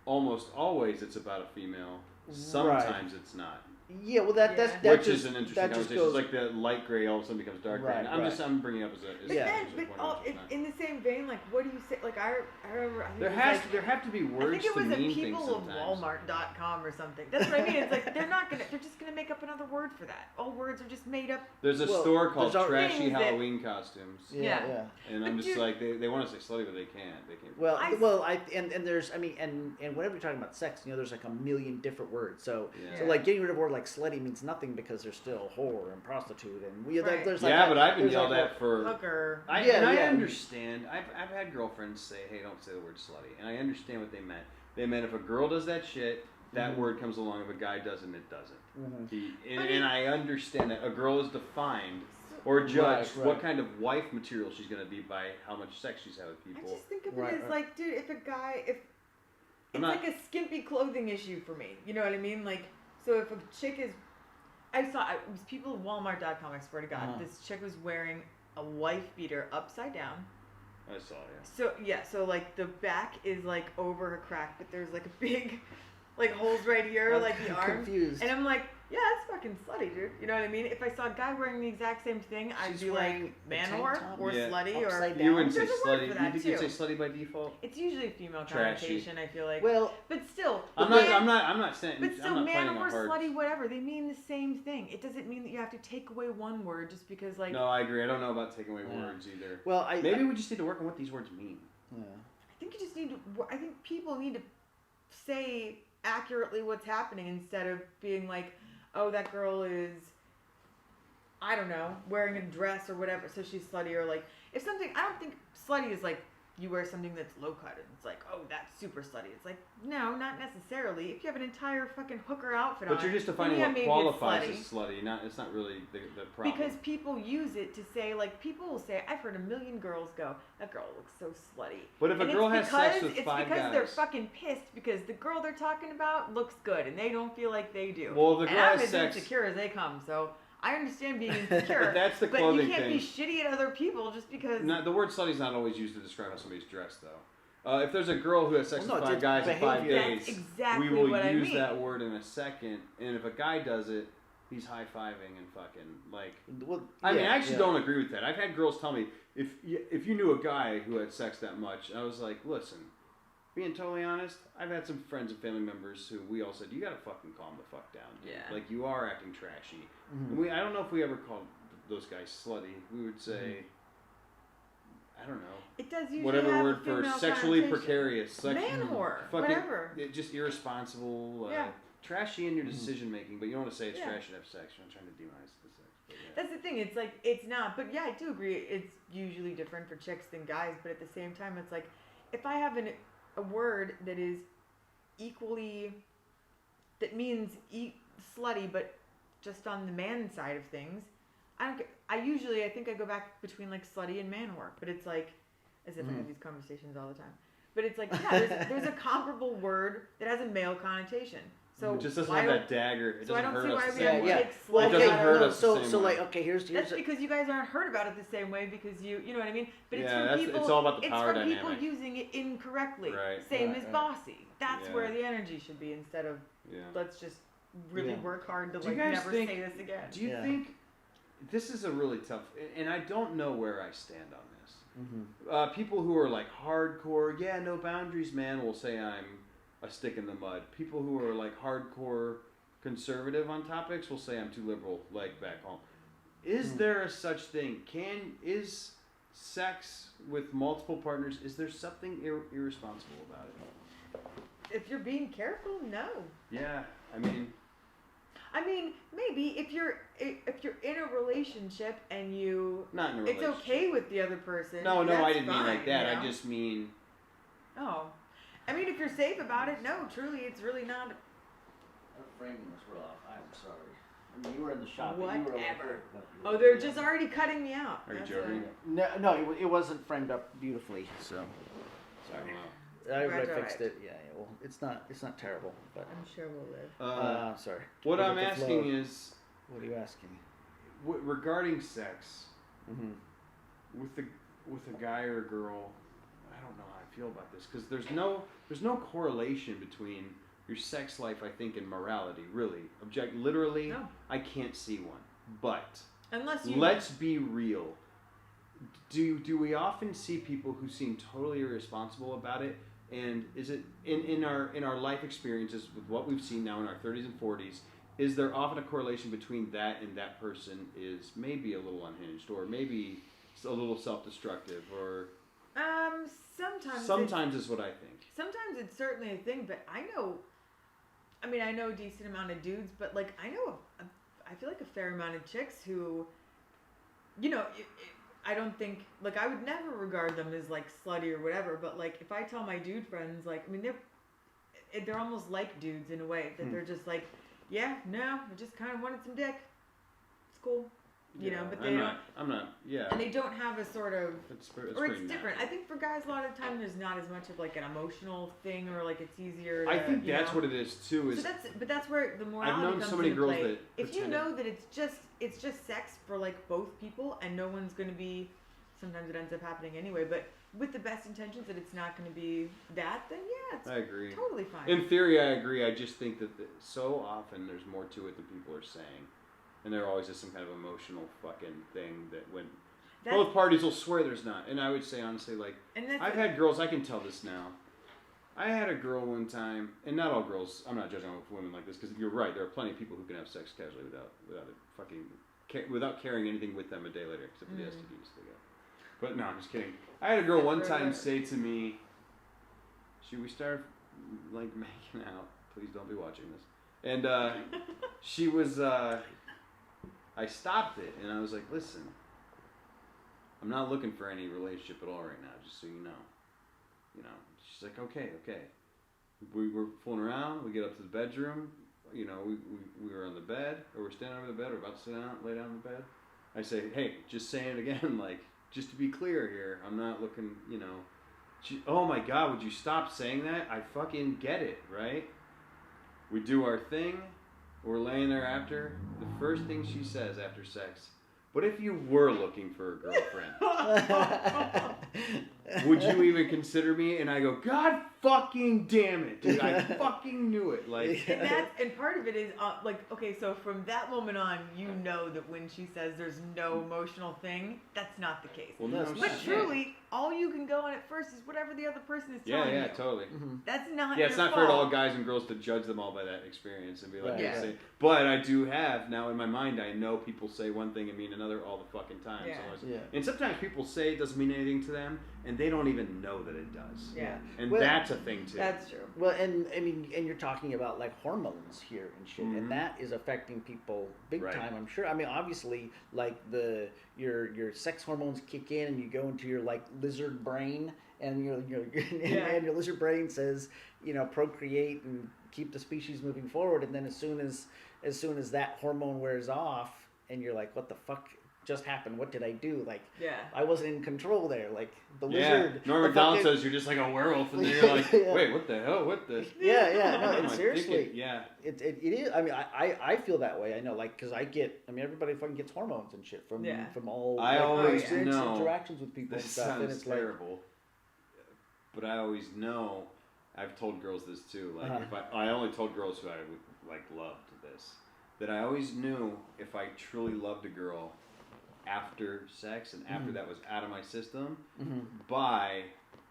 Almost always, it's about a female. Sometimes it's not. Yeah, well that Which just, is an interesting that just conversation. goes, It's like the light gray all of a sudden becomes dark gray. Right, And I'm bringing up as a But Yeah. then, as a but point all, of view, it's not. in the same vein, like, what do you say? Like, I remember. I think There it was has like, there have to be I words think it to was a mean things people of sometimes. Walmart.com or something. That's what I mean. It's like they're just gonna make up another word for that. All words are just made up. There's a Well, store called there's Trashy things that- Halloween Costumes, Yeah. and I'm But just dude- like they want to say slutty, but they can't. They can't. Well, I- and there's and whenever you're talking about sex, there's like a million different words. So Yeah. so like getting rid of a word like slutty means nothing because there's still whore and prostitute and Right. there's like Yeah, but I've been there's yelled like at for. Hooker. I Yeah. understand. I've had girlfriends say, "Hey, don't say the word slutty," and I understand what they meant. They meant if a girl does that shit, that Mm-hmm. word comes along. If a guy doesn't, it doesn't. Mhm. And I understand that a girl is defined or judged Right. what kind of wife material she's going to be by how much sex she's had with I people. just think of Right, it as right. like, dude, if it's I'm not- like a skimpy clothing issue for me. You know what I mean? Like, so if a chick is, it was people at Walmart.com. I swear to God, Uh-huh. this chick was wearing a wife beater upside down. I saw, yeah. So like the back is like over her crack, but there's like a big, like holes right here, I'm like the arm. confused. And I'm like, yeah, that's fucking slutty, dude. You know what I mean? If I saw a guy wearing the exact same thing, I'd She's be wearing like, a man tank whore top or Yeah. slutty or. Upside You down. wouldn't say There's a word slutty. for You that, think you'd too. say slutty by default? It's usually a female Trashy. connotation. I feel like. Well, But still, I'm man- not saying. But still, I'm not man playing or a hard. slutty, whatever, they mean the same thing. It doesn't mean that you have to take away one word just because, like. No, I agree. I don't know about taking away Yeah. words either. well, Maybe we just need to work on what these words mean. yeah. I think you just need to. I think people need to say accurately what's happening instead of being like, "Oh, that girl is, I don't know, wearing a dress or whatever, so she's slutty." Or like, if something, I don't think slutty is like you wear something that's low cut and it's like, "Oh, that's super slutty." It's like, no, not necessarily. If you have an entire fucking hooker outfit on, But you're just then defining yeah, what maybe qualifies it's as slutty. It's not really the problem. because people use it to say, like, people will say, I've heard a million girls go, that girl looks so slutty. But if a And girl it's has sex because- with it's five because they're guys, fucking pissed because the girl they're talking about looks good and they don't feel like they do. well, if the and girl I'm has as sex, insecure as they come, so I understand being insecure. that's the but clothing you can't thing. be shitty at other people just because. The word slutty is not always used to describe how somebody's dressed, though. If there's a girl who has sex Well, no, with five it's guys in 5 behavior. days, That's exactly we will what I use mean. that word in a second. And if a guy does it, he's high-fiving and fucking like. Well, I mean, yeah, I actually yeah. don't agree with that. I've had girls tell me if you knew a guy who had sex that much, I was like, listen, being totally honest, I've had some friends and family members who we all said, you gotta fucking calm the fuck down, dude. Yeah. Like you are acting trashy. Mhm. And I don't know if we ever called those guys slutty. We would say, I don't know. It does usually Whatever have word a for female sexually connotation. precarious, Man whore, fucking, whatever. just irresponsible, Yeah. trashy in your decision making. But you don't want to say it's Yeah. trashy to have sex. You're not trying to demonize the sex. But yeah. That's the thing. It's like it's not, but yeah, I do agree. It's usually different for chicks than guys, but at the same time, it's like if I have a word that is equally that means slutty, but just on the man side of things, I don't. I think I go back between like slutty and man whore, but it's like as if I have these conversations all the time. But it's like, yeah, there's a comparable word that has a male connotation. So it just doesn't why have don't- that dagger. It So I doesn't don't hurt see us why the we same have way. Yeah. chicks Well, It like doesn't that. hurt no, us the same so way. like, okay, here's That's a, because you guys aren't heard about it the same way because you know what I mean? But it's Yeah, from people. it's all about the power It's from dynamic. people using it incorrectly. Right. Same Right, as right. bossy. That's Yeah. where the energy should be instead of Yeah. let's just really Yeah. work hard to Do you like guys never think- say this again. Do you Yeah. think this is a really tough? And I don't know where I stand on this. Mhm. People who are like hardcore, yeah, no boundaries, man, will say I'm a stick in the mud. People who are like hardcore conservative on topics will say I'm too liberal, like back home. Is there a such thing? Is sex with multiple partners? Is there something irresponsible about it? If you're being careful, no. Yeah, I mean, Maybe if you're in a relationship and you not in a it's relationship. okay with the other person. No, I that's didn't mean like fine, that. you know? I just mean Oh. I mean if you're safe about it, no, truly it's really not Our framing was rough. I'm sorry. I mean, you were in the shop. but you were over Whatever. here. Oh, they're just already cutting me out. Are you That's joking? No, it wasn't framed up beautifully. So sorry. I Right, fixed right. it. Yeah, well, it's not terrible, but I'm sure we'll live. sorry. what Pick I'm up the asking flow. is, What are you asking? regarding sex Mm-hmm. with a guy or a girl, I don't know how I feel about this because there's no correlation between your sex life, I think, and morality. Really, literally, No. I can't see one. But Unless you let's be real. Do we often see people who seem totally irresponsible about it? And is it in our life experiences with what we've seen now in our 30s and 40s? Is there often a correlation between that and that person is maybe a little unhinged or maybe a little self-destructive or sometimes is what I think. sometimes it's certainly a thing, but I know a decent amount of dudes, but like I feel like a fair amount of chicks who, I don't think, like I would never regard them as like slutty or whatever, but like if I tell my dude friends, like, I mean, they're almost like dudes in a way that they're just like, yeah, no, I just kind of wanted some dick. It's cool. But they I'm not, yeah. and they don't have a sort of, It's or pretty it's different. natural. I think for guys, a lot of the time, there's not as much of like an emotional thing, or like it's easier. I think that's what it is too. So that's where the morality I've known comes so many into girls play. that If you pretended- know that it's just sex for like both people, and no one's going to be. Sometimes it ends up happening anyway, but with the best intentions that it's not going to be that, then yeah, it's I agree. totally fine. In theory, I agree. I just think that so often there's more to it than people are saying. And there always is some kind of emotional fucking thing that when both parties will swear there's not. And I would say, honestly, like, I've had girls, I can tell this now. I had a girl one time, and not all girls, I'm not judging women like this, because you're right, there are plenty of people who can have sex casually without carrying anything with them a day later, except for the STDs they got. But no, I'm just kidding. I had a girl one time say to me, we started like making out. Please don't be watching this. And she was, I stopped it and I was like, listen, I'm not looking for any relationship at all right now, just so you know. She's like, okay. We were fooling around. We get up to the bedroom. We were on the bed, or we're standing over the bed. We're about to lay down on the bed. I say, hey, just saying it again, like, just to be clear here, I'm not looking, oh my God, would you stop saying that? I fucking get it, right? We do our thing. We're laying there after. The first thing she says after sex, but if you were looking for a girlfriend, would you even consider me? And I go, God fucking damn it, dude. I fucking knew it. Like, and part of it is okay, so from that moment on, that when she says there's no emotional thing, that's not the case. well, no, But shit. truly, all you can go on at first is whatever the other person is telling you. Yeah, totally. That's not Yeah, it's your not fair to all fault. guys and girls to judge them all by that experience and be like, Right. they Yeah. say. But I do have now in my mind, I know people say one thing and mean another all the fucking time. Yeah. So I was- Yeah. And sometimes people say it doesn't mean anything to them, and they don't even know that it does. Yeah. And Well, that's a thing too. That's true. Well, and I mean, and you're talking about like hormones here and shit, Mhm. and that is affecting people big Right. time. I'm sure. I mean, obviously, like your sex hormones kick in, and you go into your like lizard brain, and and your lizard brain says, procreate and keep the species moving forward, and then as soon as that hormone wears off, and you're like, what the fuck? just happened? What did I do? Like, Yeah. I wasn't in control there. Like the Yeah. lizard. Norm the Macdonald fucking- says you're just like a werewolf, and then you're like, Yeah. wait, what the hell? What the? Yeah, no, What am and I seriously, thinking? Yeah. it is. I mean, I feel that way. I know, like, because I get. I mean, everybody fucking gets hormones and shit from all. I like, always experience know. interactions with people This and stuff, and sounds it's like, terrible, but I always know. I've told girls this too. Like, if I only told girls who I like loved this, that I always knew if I truly loved a girl after sex and after that was out of my system by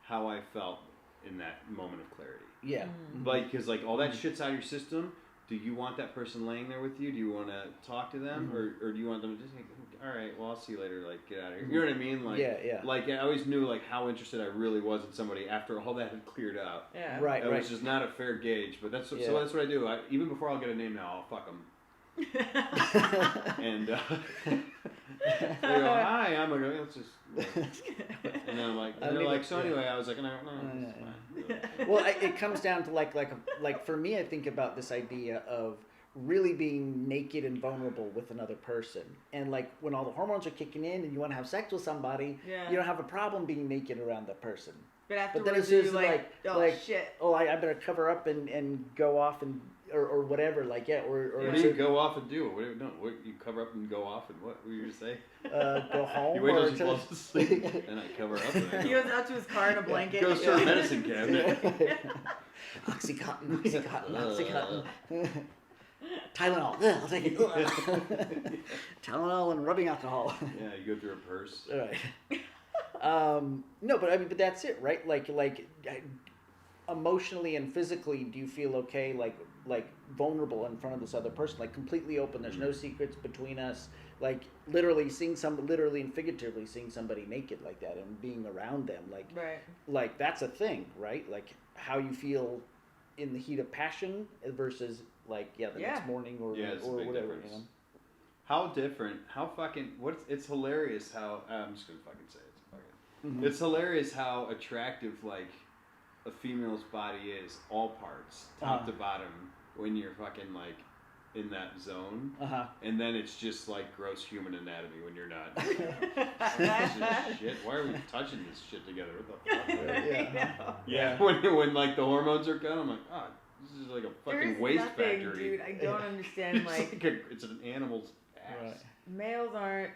how I felt in that moment of clarity. yeah, Like, because like all that shit's out of your system. Do you want that person laying there with you? Do you want to talk to them, or do you want them to just like, all right, well, I'll see you later. Like, get out of here. You know what I mean? Like, yeah. Like, I always knew like how interested I really was in somebody after all that had cleared out. Yeah. Right, It was just not a fair gauge, but that's what, so that's what I do. Even before I'll get a name now, I'll fuck them. And they go, hi, I'm like, let's just. And then I'm like, and they're like, so anyway, I was like, no, it's fine. Well, it comes down to like for me, I think about this idea of really being naked and vulnerable with another person, and like when all the hormones are kicking in and you want to have sex with somebody, you don't have a problem being naked around that person. But then afterwards, it's you're just like, oh like, shit. Oh, I better cover up and go off and or whatever. Like or What do you go off and do? What do you, no, what you cover up and go off and what were you gonna say? Go home. You wait till or she falls asleep and I cover up. And I He goes out to his car in a blanket. goes to her medicine cabinet. Oxycontin. Tylenol. I'll take it. Tylenol and rubbing alcohol. Yeah, you go through a purse. All right. No, but I mean, but that's it, right? Like emotionally and physically, do you feel okay? Like vulnerable in front of this other person, like completely open. There's no secrets between us. Like literally and figuratively seeing somebody naked like that and being around them, like that's a thing, right? Like how you feel in the heat of passion versus like the next morning or it's a or big whatever. difference. You know? How different? How fucking? It's hilarious how I'm just gonna fucking say it. It's hilarious how attractive like a female's body is, all parts, top to bottom, when you're fucking like in that zone, and then it's just like gross human anatomy when you're not. It's just shit. Why are we touching this shit together? What the fuck? Yeah. When like the hormones are gone, I'm like, oh, this is like a fucking There's waste nothing, factory. dude. I don't understand. Like it's an animal's ass. Right. males aren't.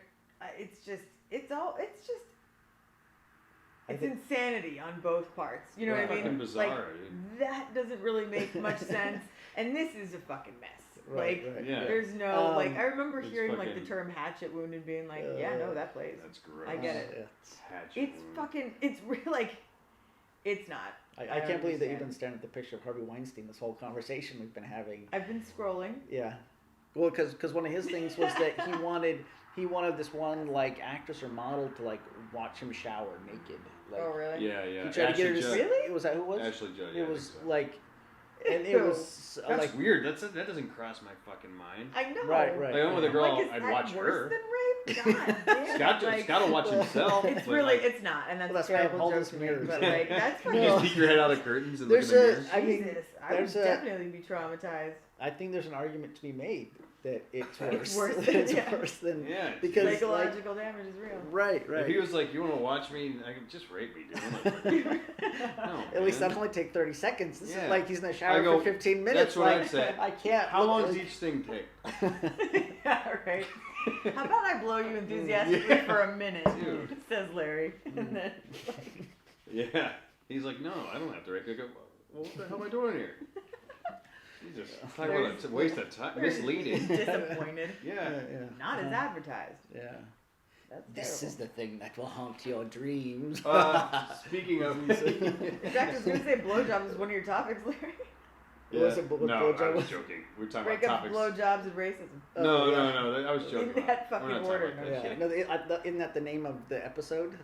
It's insanity on both parts. You know what I mean? Fucking bizarre, like dude. that doesn't really make much sense. And this is a fucking mess. Right, like Yeah. there's no like I remember it's hearing like the fucking- term hatchet wound and being like, yeah, no, that plays. That's gross. I get it. Hatchet It's wound. fucking. It's real. Like it's not. I can't believe that you've been understand. staring at the picture of Harvey Weinstein this whole conversation we've been having. I've been scrolling. Yeah. Well, because one of his things was that he wanted this one like actress or model to like watch him shower naked. Like, Oh really? Yeah. He tried to get her to Judd. Really? Was that who it was? Ashley Judd. It was I think so. like, and it Ew. was That's like weird. That doesn't cross my fucking mind. I know. right. Like, I'm with a girl, Like, is I'd that watch worse her. than rape? God damn. Scott will watch himself. It's but, really, like, it's not, and that's, Well, that's a why I have terrible all joke those to me. mirrors. But like, that's You fucking. just peek your head out of curtains and look in There's the mirrors. I mean, Jesus, I would there's a- definitely be traumatized. I think there's an argument to be made that it's worse. It's worse than- it's yeah. worse than Yeah. because like, Psychological damage is real. right. If he was like, "You want to watch me? I can just rape me, dude." I'm like, no, At least man. that'll only take 30 seconds. This Yeah. is like he's in the I shower go, for 15 minutes. that's what like, I'd say. I can't. How look long at- does each thing take? Yeah, right. How about I blow you enthusiastically Yeah. for a minute, Dude. says Larry. And then, like, Yeah. He's like, "No, I don't have to rape you." I go, "Well, what the hell am I doing here?" Jesus, talk about a waste of time, misleading. disappointed. Yeah. Not as advertised. Yeah. That's This terrible. is the thing that will haunt your dreams. Speaking of, In fact, I was going to say blowjobs is one of your topics, Larry. Was it no, blowjob? I was joking. We're talking Break about up topics. blowjobs and racism. No, yeah. no, I was joking. In that We're fucking not talking order, about no that Yeah. shit. No, isn't that the name of the episode?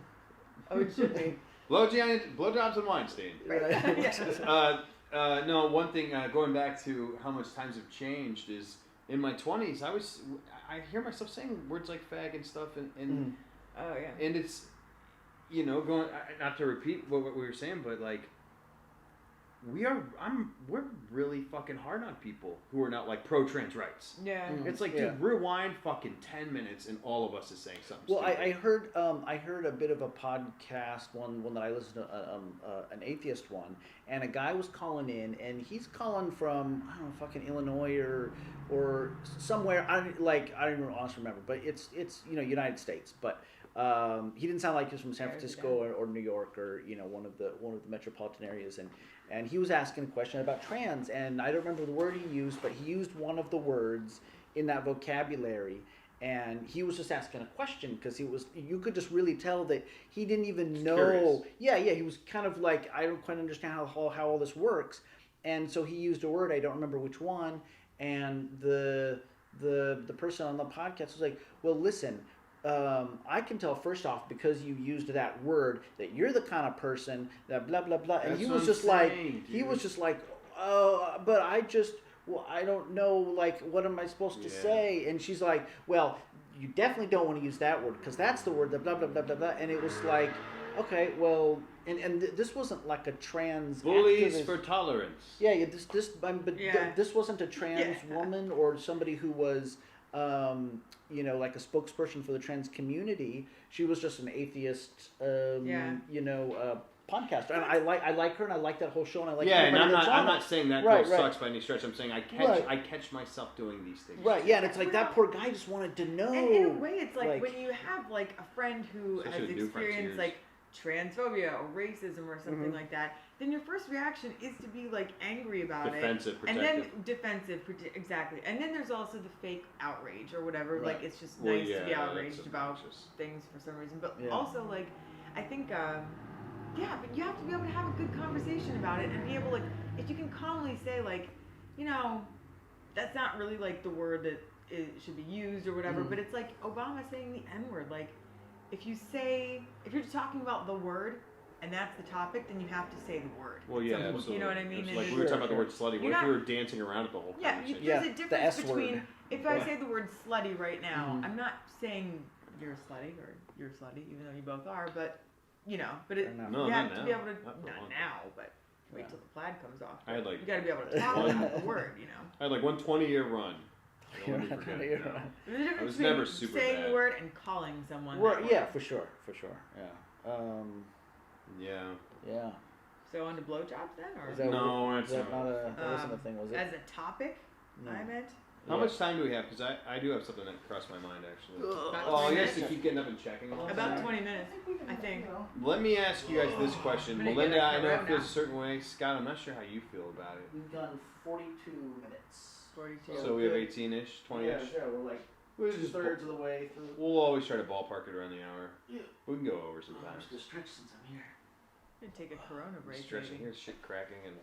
Oh, it should be. Blowjobs and Weinstein. Right. Yeah. No, one thing going back to how much times have changed is in my 20s. I hear myself saying words like fag and stuff, and Oh, yeah. and it's going not to repeat what we were saying, but like we're really fucking hard on people who are not like pro-trans rights. Yeah. It's like, dude, rewind fucking 10 minutes and all of us is saying something Well, stupid. I heard a bit of a podcast, one that I listened to, an atheist one, and a guy was calling in, and he's calling from, I don't know, fucking Illinois or somewhere. I don't even honestly remember, but it's United States, but. He didn't sound like he was from San Francisco or New York or one of the metropolitan areas, and he was asking a question about trans, and I don't remember the word he used, but he used one of the words in that vocabulary, and he was just asking a question because you could just really tell that he didn't even know. Curious. Yeah, he was kind of like, I don't quite understand how all this works, and so he used a word, I don't remember which one, and the person on the podcast was like, well, listen. I can tell first off because you used that word that you're the kind of person that blah blah blah, and he was just like, but I don't know, like, what am I supposed to say? And she's like, well, you definitely don't want to use that word because that's the word that blah blah blah blah blah, and it was like, okay, well, and this wasn't like a trans bullies activist. For tolerance. Yeah, this wasn't a trans woman or somebody who was. Like a spokesperson for the trans community. She was just an atheist, podcaster. And I like her, and I like that whole show, and I like. Yeah, and I'm not saying that girl sucks by any stretch. I'm saying I catch myself doing these things. Right. Yeah, and it's like that poor guy just wanted to know. And in a way, it's like when you have like a friend who has experienced like transphobia or racism or something like that, then your first reaction is to be like angry about defensive, it. Exactly. And then there's also the fake outrage or whatever. Right. Like it's just nice to be outraged about things for some reason. But also like, I think, but you have to be able to have a good conversation about it and be able, like, if you can calmly say like, that's not really like the word that it should be used or whatever, but it's like Obama saying the N-word. Like, if you're talking about the word and that's the topic, then you have to say the word. Well, yeah, absolutely. You know what I mean? Like we were talking about the word slutty. What if we were dancing around it the whole conversation? There's a difference between, if I Yeah. say the word slutty right now, I'm not saying you're slutty or you're slutty, even though you both are, but, you have to be able to, not now, but wait till the plaid comes off. I had like, you got to be able to talk about the word, I had like 1 20-year run. There's a difference I was between never super saying bad. the word and calling someone that Right, word. yeah, for sure. Yeah. So on to blowjobs then, or Is that No, was that not that wasn't a thing, was it? as a topic? No. I meant. How much time do we have? Because I do have something that crossed my mind actually. About Oh, 20 you guys minutes. keep getting up and checking all the About time. 20 minutes, I think. Let me ask you guys this question. I'm gonna Melinda, get a I know it corona. feels a certain way. Scott, I'm not sure how you feel about it. We've done 42 minutes. 42. So we have 18-ish, 20-ish. Yeah, we're like We'll just 2/3 of the way through. We'll always try to ballpark it around the hour. Yeah. We can go over I'm sometimes. just stretch since I'm here. I'm gonna take a Corona break. Stretching, maybe. here's shit cracking, and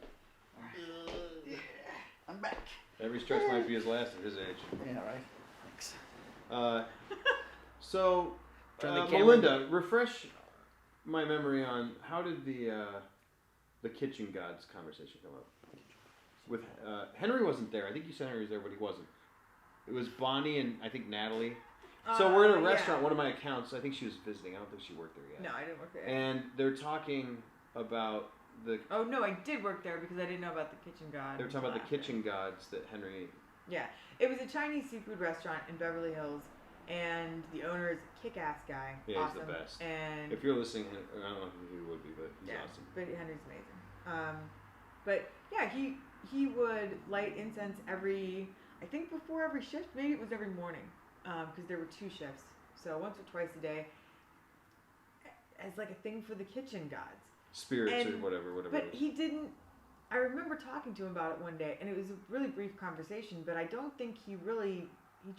I'm back. every stretch might be his last at his age. Yeah, right. Thanks. So, Turn the camera Melinda, refresh my memory on how did the kitchen gods conversation come up? With Henry wasn't there. I think you said Henry was there, but he wasn't. It was Bonnie and I think Natalie. So we're in a restaurant. Yeah. One of my accounts, I think she was visiting. I don't think she worked there yet. No, I didn't work there. And they're talking about the. Oh no, I did work there because I didn't know about the kitchen god. They were talking about the kitchen gods that Henry. Yeah, it was a Chinese seafood restaurant in Beverly Hills, and the owner is a kick-ass guy. Yeah, awesome. he's the best. And If you're listening, I don't know who he would be, but he's awesome. but Henry's amazing. But yeah, he would light incense I think before every shift. Maybe it was every morning, because there were 2 shifts. So once or twice a day, as like a thing for the kitchen gods. Spirits And- or whatever. But it was. he didn't. I remember talking to him about it one day, and it was a really brief conversation. But I don't think he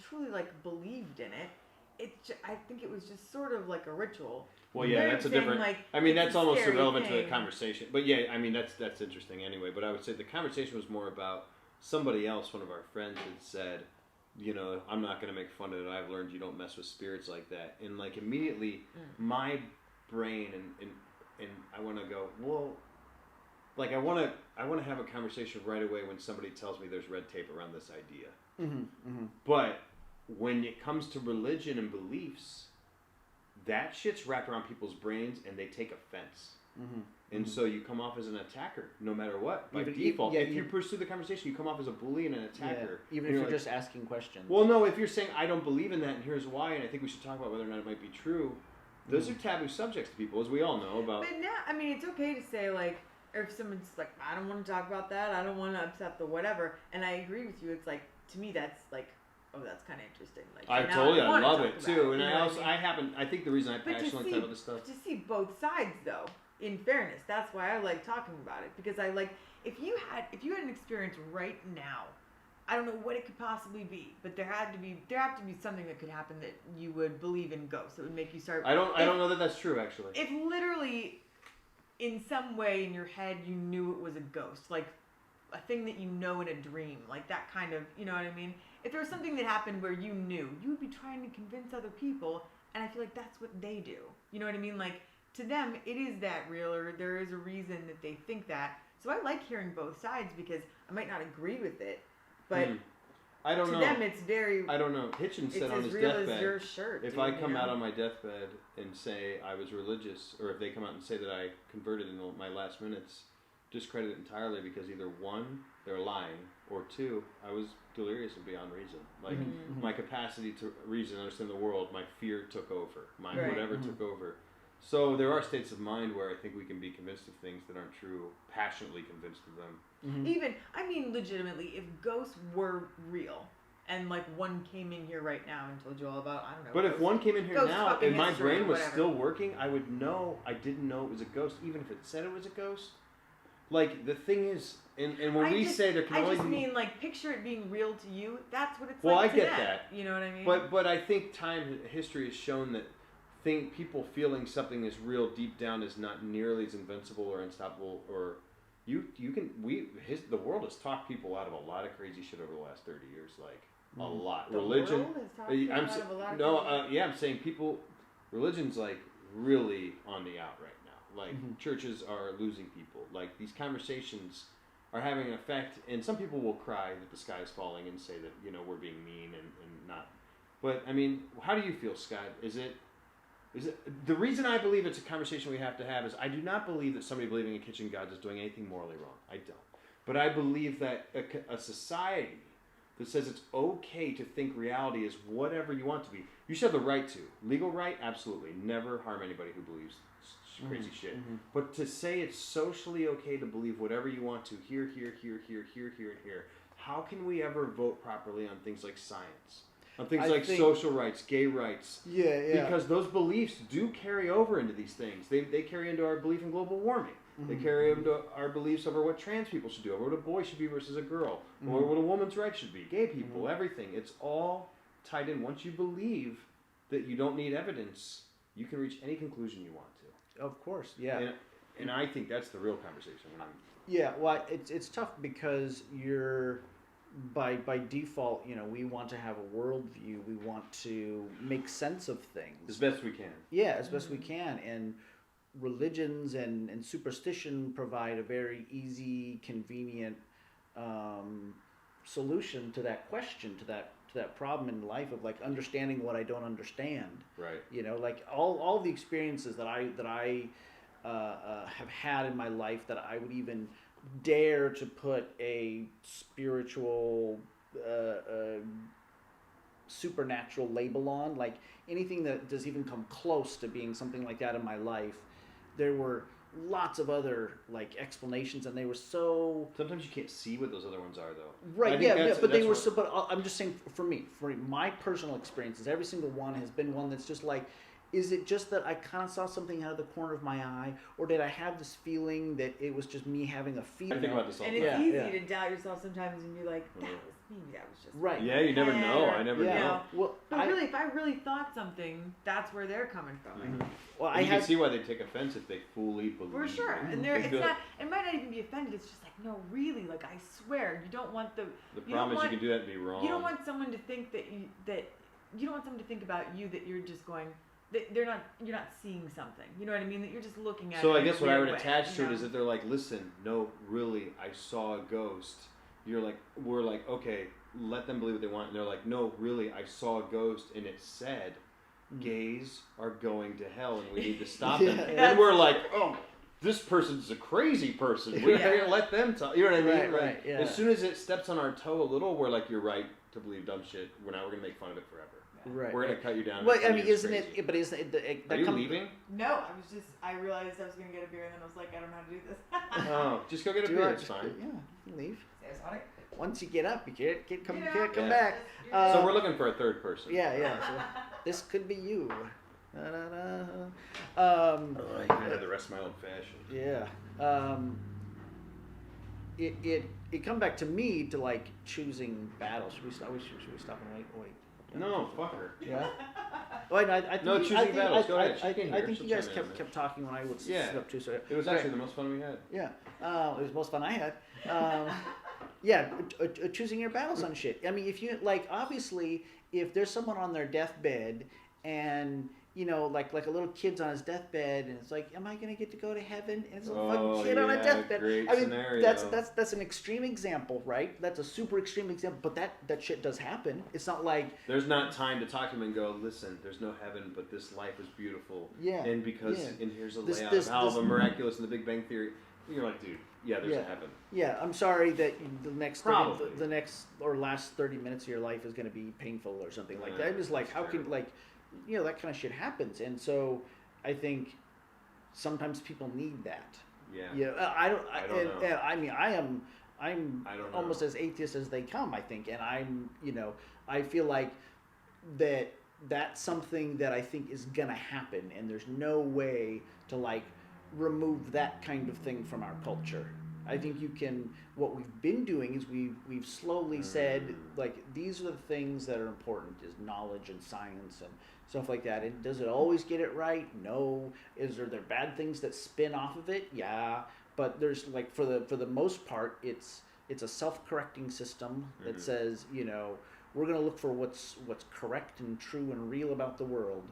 truly like believed in it. I think it was just sort of like a ritual. Well, yeah, They're that's a saying, different. like, I mean, it's that's a almost scary irrelevant to the thing. conversation. But yeah, I mean, that's interesting anyway. But I would say the conversation was more about somebody else. One of our friends had said, I'm not going to make fun of it. I've learned you don't mess with spirits like that. And like immediately, my brain and I want to go, well, like I want to have a conversation right away when somebody tells me there's red tape around this idea. But when it comes to religion and beliefs, that shit's wrapped around people's brains and they take offense. And so you come off as an attacker, no matter what, by Even- default. yeah, if you pursue the conversation, you come off as a bully and an attacker. Even And if you're like, just asking questions. well, no, if you're saying, I don't believe in that, and here's why, and I think we should talk about whether or not it might be true, those are taboo subjects to people, as we all know about. But now, I mean, it's okay to say, like, or if someone's like, I don't want to talk about that, I don't want to upset the whatever, and I agree with you, it's like, to me, that's like, oh, that's kind of interesting. Like, I now totally, I wanna love talk it about too, and you know I what also, mean? I think the reason I But to passionately see- talk about this stuff. To see both sides, though, in fairness, that's why I like talking about it, because I like, if you had an experience right now, I don't know what it could possibly be, but there have to be something that could happen that you would believe in ghosts. That would make you start. I don't know that that's true, actually. If literally, in some way in your head, you knew it was a ghost, like a thing that you know in a dream, like that kind of, you know what I mean? If there was something that happened where you knew, you would be trying to convince other people, and I feel like that's what they do. You know what I mean? Like, to them, it is that real, or there is a reason that they think that. So I like hearing both sides, because I might not agree with it, but I don't to know. them it's very, I don't know. Hitchens it's said on as his real deathbed, as your shirt. if dude, I you come know? out on my deathbed and say I was religious, or if they come out and say that I converted in my last minutes, discredit it entirely, because either one, they're lying, or two, I was delirious and beyond reason. Like, my capacity to reason, understand the world, my fear took over. My Right. whatever took over. So there are states of mind where I think we can be convinced of things that aren't true, passionately convinced of them. Even, I mean, legitimately, if ghosts were real, and like one came in here right now and told you all about, I don't know. But if ghosts. one came in here Ghost now fucking and my history or brain was whatever. still working, I would know I didn't know it was a ghost, even if it said it was a ghost. Like, the thing is, and when we say there can I only just be... mean, like, picture it being real to you. That's what it's Well, like I to get them. that. You know what I mean? But I think history has shown that people feeling something is real deep down is not nearly as invincible or unstoppable, or the world has talked people out of a lot of crazy shit over the last 30 years, like a lot. The Religion. world has talked you out of a lot of I'm saying religion's like really on the out right now. Like churches are losing people. Like, these conversations are having an effect, and some people will cry that the sky is falling and say that, we're being mean and not. But I mean, how do you feel, Scott? Is it the reason I believe it's a conversation we have to have is I do not believe that somebody believing in kitchen gods is doing anything morally wrong. I don't. But I believe that a society that says it's okay to think reality is whatever you want to be. You should have the right to. Legal right, absolutely. Never harm anybody who believes crazy shit. But to say it's socially okay to believe whatever you want to, here, and here, how can we ever vote properly on things like science? On things like social rights, gay rights. Yeah. Because those beliefs do carry over into these things. They carry into our belief in global warming. They carry into our beliefs over what trans people should do, over what a boy should be versus a girl, or what a woman's rights should be, gay people, everything. It's all tied in. Once you believe that you don't need evidence, you can reach any conclusion you want to. Of course, yeah. And I think that's the real conversation. Yeah, well, it's tough because you're... By default, we want to have a worldview. We want to make sense of things As best we can. Yeah, as best we can. And religions and superstition provide a very easy, convenient solution to that question, to that problem in life of like understanding what I don't understand. Right. Like all the experiences that I have had in my life that I would even dare to put a spiritual supernatural label on, like anything that does even come close to being something like that in my life, there were lots of other like explanations, and they were so... Sometimes you can't see what those other ones are, though. Right, yeah, but they were so... But I'm just saying, for me, my personal experiences, every single one has been one that's just like, is it just that I kind of saw something out of the corner of my eye, or did I have this feeling that it was just me having a feeling? I think about this all And the it's time. easy to doubt yourself sometimes and be like, maybe that was just... Right. Yeah, you never know. I never Yeah. know. Well, But really, if I really thought something, that's where they're coming from. Well, And you can see why they take offense if they fully believe. For sure. it. And it's not, it might not even be offended. It's just like, no, really, like, I swear, you don't want The problem is you can do that and be wrong. You don't want someone to think you don't want someone to think about you that you're just going, that you're not seeing something. You know what I mean? That you're just looking at it. So I in a guess what I weird would way, attach to you it know? is that they're like, listen, no, really, I saw a ghost. We're like, okay, let them believe what they want. And they're like, no, really, I saw a ghost, and it said, gays are going to hell, and we need to stop them. Yeah. And we're like, oh, this person's a crazy person. Yeah. We're gonna let them talk. You know what I mean? Right, Like, yeah. as soon as it steps on our toe a little, we're like, you're right to believe dumb shit. We're gonna make fun of it forever. Right. We're gonna cut you down. Well, and I tell mean, you it's isn't crazy. it? But isn't it? Are you leaving? No, I realized I was going to get a beer and then I was like, I don't know how to do this. Oh, just go get a beer. It's fine. Yeah, leave. There's on it. Once you get up, you can't come Yeah. back. So we're looking for a third person. Yeah. So this could be you. Da-da-da. I can have the rest of my old fashioned. Yeah. It come back to me to like choosing battles. Should we stop? Should we stop and wait? No, fuck her. Yeah. Wait, I think No, choosing battles. Go ahead. I She can think hear. you She'll guys chime in on kept talking when I would Yeah. sit up too. So It was actually the most fun we had. yeah. It was the most fun I had. Yeah, choosing your battles on shit. I mean, if you like, obviously, if there's someone on their deathbed and you know, like a little kid's on his deathbed, and it's like, am I gonna get to go to heaven? And it's a fucking kid on a deathbed. Great I mean, scenario. that's an extreme example, right? That's a super extreme example, but that shit does happen. It's not like There's not time to talk to him and go, listen, there's no heaven, but this life is beautiful. Yeah. And because, Yeah. and here's a This- layout this- of how this- the miraculous and the Big Bang Theory. You're like, dude, yeah, there's a heaven. yeah. I'm sorry that the next Probably. the next or last 30 minutes of your life is gonna be painful or something like Yeah, that. It was like, that's how can terrible. like, you know, that kind of shit happens, and so I think sometimes people need that. Yeah. Yeah, I don't know. and I mean, I'm I don't know. almost as atheist as they come, I think, and I'm, you know, I feel like that's something that I think is gonna happen, and there's no way to like remove that kind of thing from our culture. I think you can. What we've been doing is we've slowly said like these are the things that are important is knowledge and science and stuff like that. And does it always get it right? No. Is there bad things that spin off of it? Yeah. But there's like for the most part, it's a self-correcting system that says, you know, we're gonna look for what's correct and true and real about the world.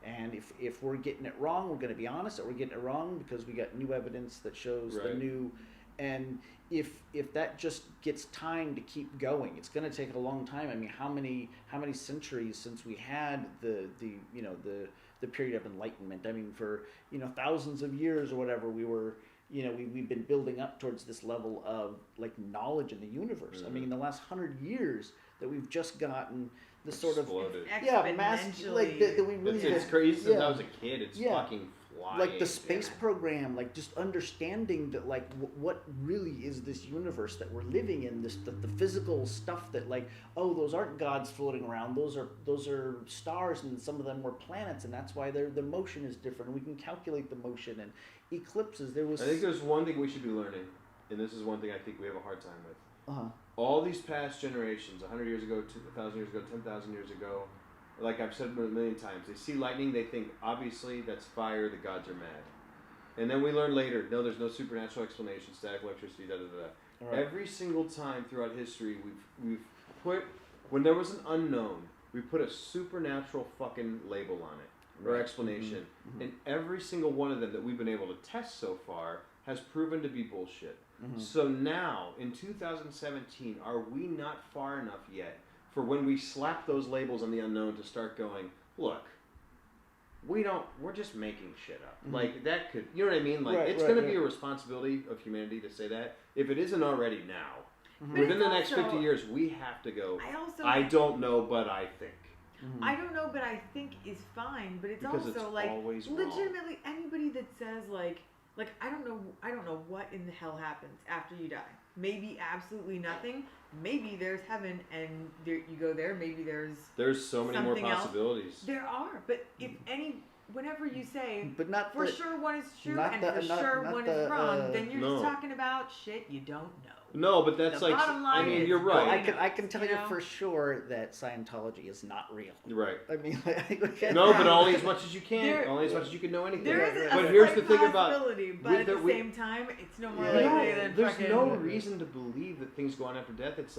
And if we're getting it wrong, we're gonna be honest that we're getting it wrong because we got new evidence that shows the Right. new. And if that just gets time to keep going, it's going to take a long time. I mean, how many centuries since we had the you know the period of enlightenment? I mean, for you know thousands of years or whatever, we were you know we've been building up towards this level of like knowledge in the universe. I mean, in the last 100 years that we've just gotten this sort of Exploded. mass like that we really It's crazy since yeah. I was a kid. It's Yeah. fucking flying. like the space program, like just understanding that like what really is this universe that we're living in, this the physical stuff that like, oh, those aren't gods floating around, those are stars, and some of them were planets, and that's why the motion is different. We can calculate the motion and eclipses. I think there's one thing we should be learning, and this is one thing I think we have a hard time with. All these past generations, 100 years ago, 2,000 years ago, 10,000 years ago, like I've said a million times, they see lightning, they think, obviously, that's fire, the gods are mad. And then we learn later, no, there's no supernatural explanation, static electricity, da-da-da-da. Right. Every single time throughout history, we've put, when there was an unknown, we put a supernatural fucking label on it, or explanation. And every single one of them that we've been able to test so far has proven to be bullshit. So now, in 2017, are we not far enough yet for when we slap those labels on the unknown to start going, look, we're just making shit up. Like, that could, you know what I mean? Like, it's going to be a responsibility of humanity to say that. If it isn't already now, But within it's the next also- 50 years, we have to go, I I don't know, but I think. I don't know, but I think is fine. But it's Because also it's like always wrong. legitimately anybody that says like I don't know what in the hell happens after you die. Maybe absolutely nothing. Maybe there's heaven and you go there. Maybe There's so many more something else. possibilities. There are, but whenever you say but not for the, sure one is true not and the- for not- sure not one the, is wrong, then you're No. just talking about shit you don't know. No, but that's The like, bottom I line mean, is you're Well, right. I can tell You you know? for sure that Scientology is not real. Right. I mean, No, but only as much as you can. There- only as much as you can know anything. There is But a here's slight the thing about possibility, but with at the- the with- same time, it's no more Yeah. likely than there's fucking. no reason to believe that things go on after death. It's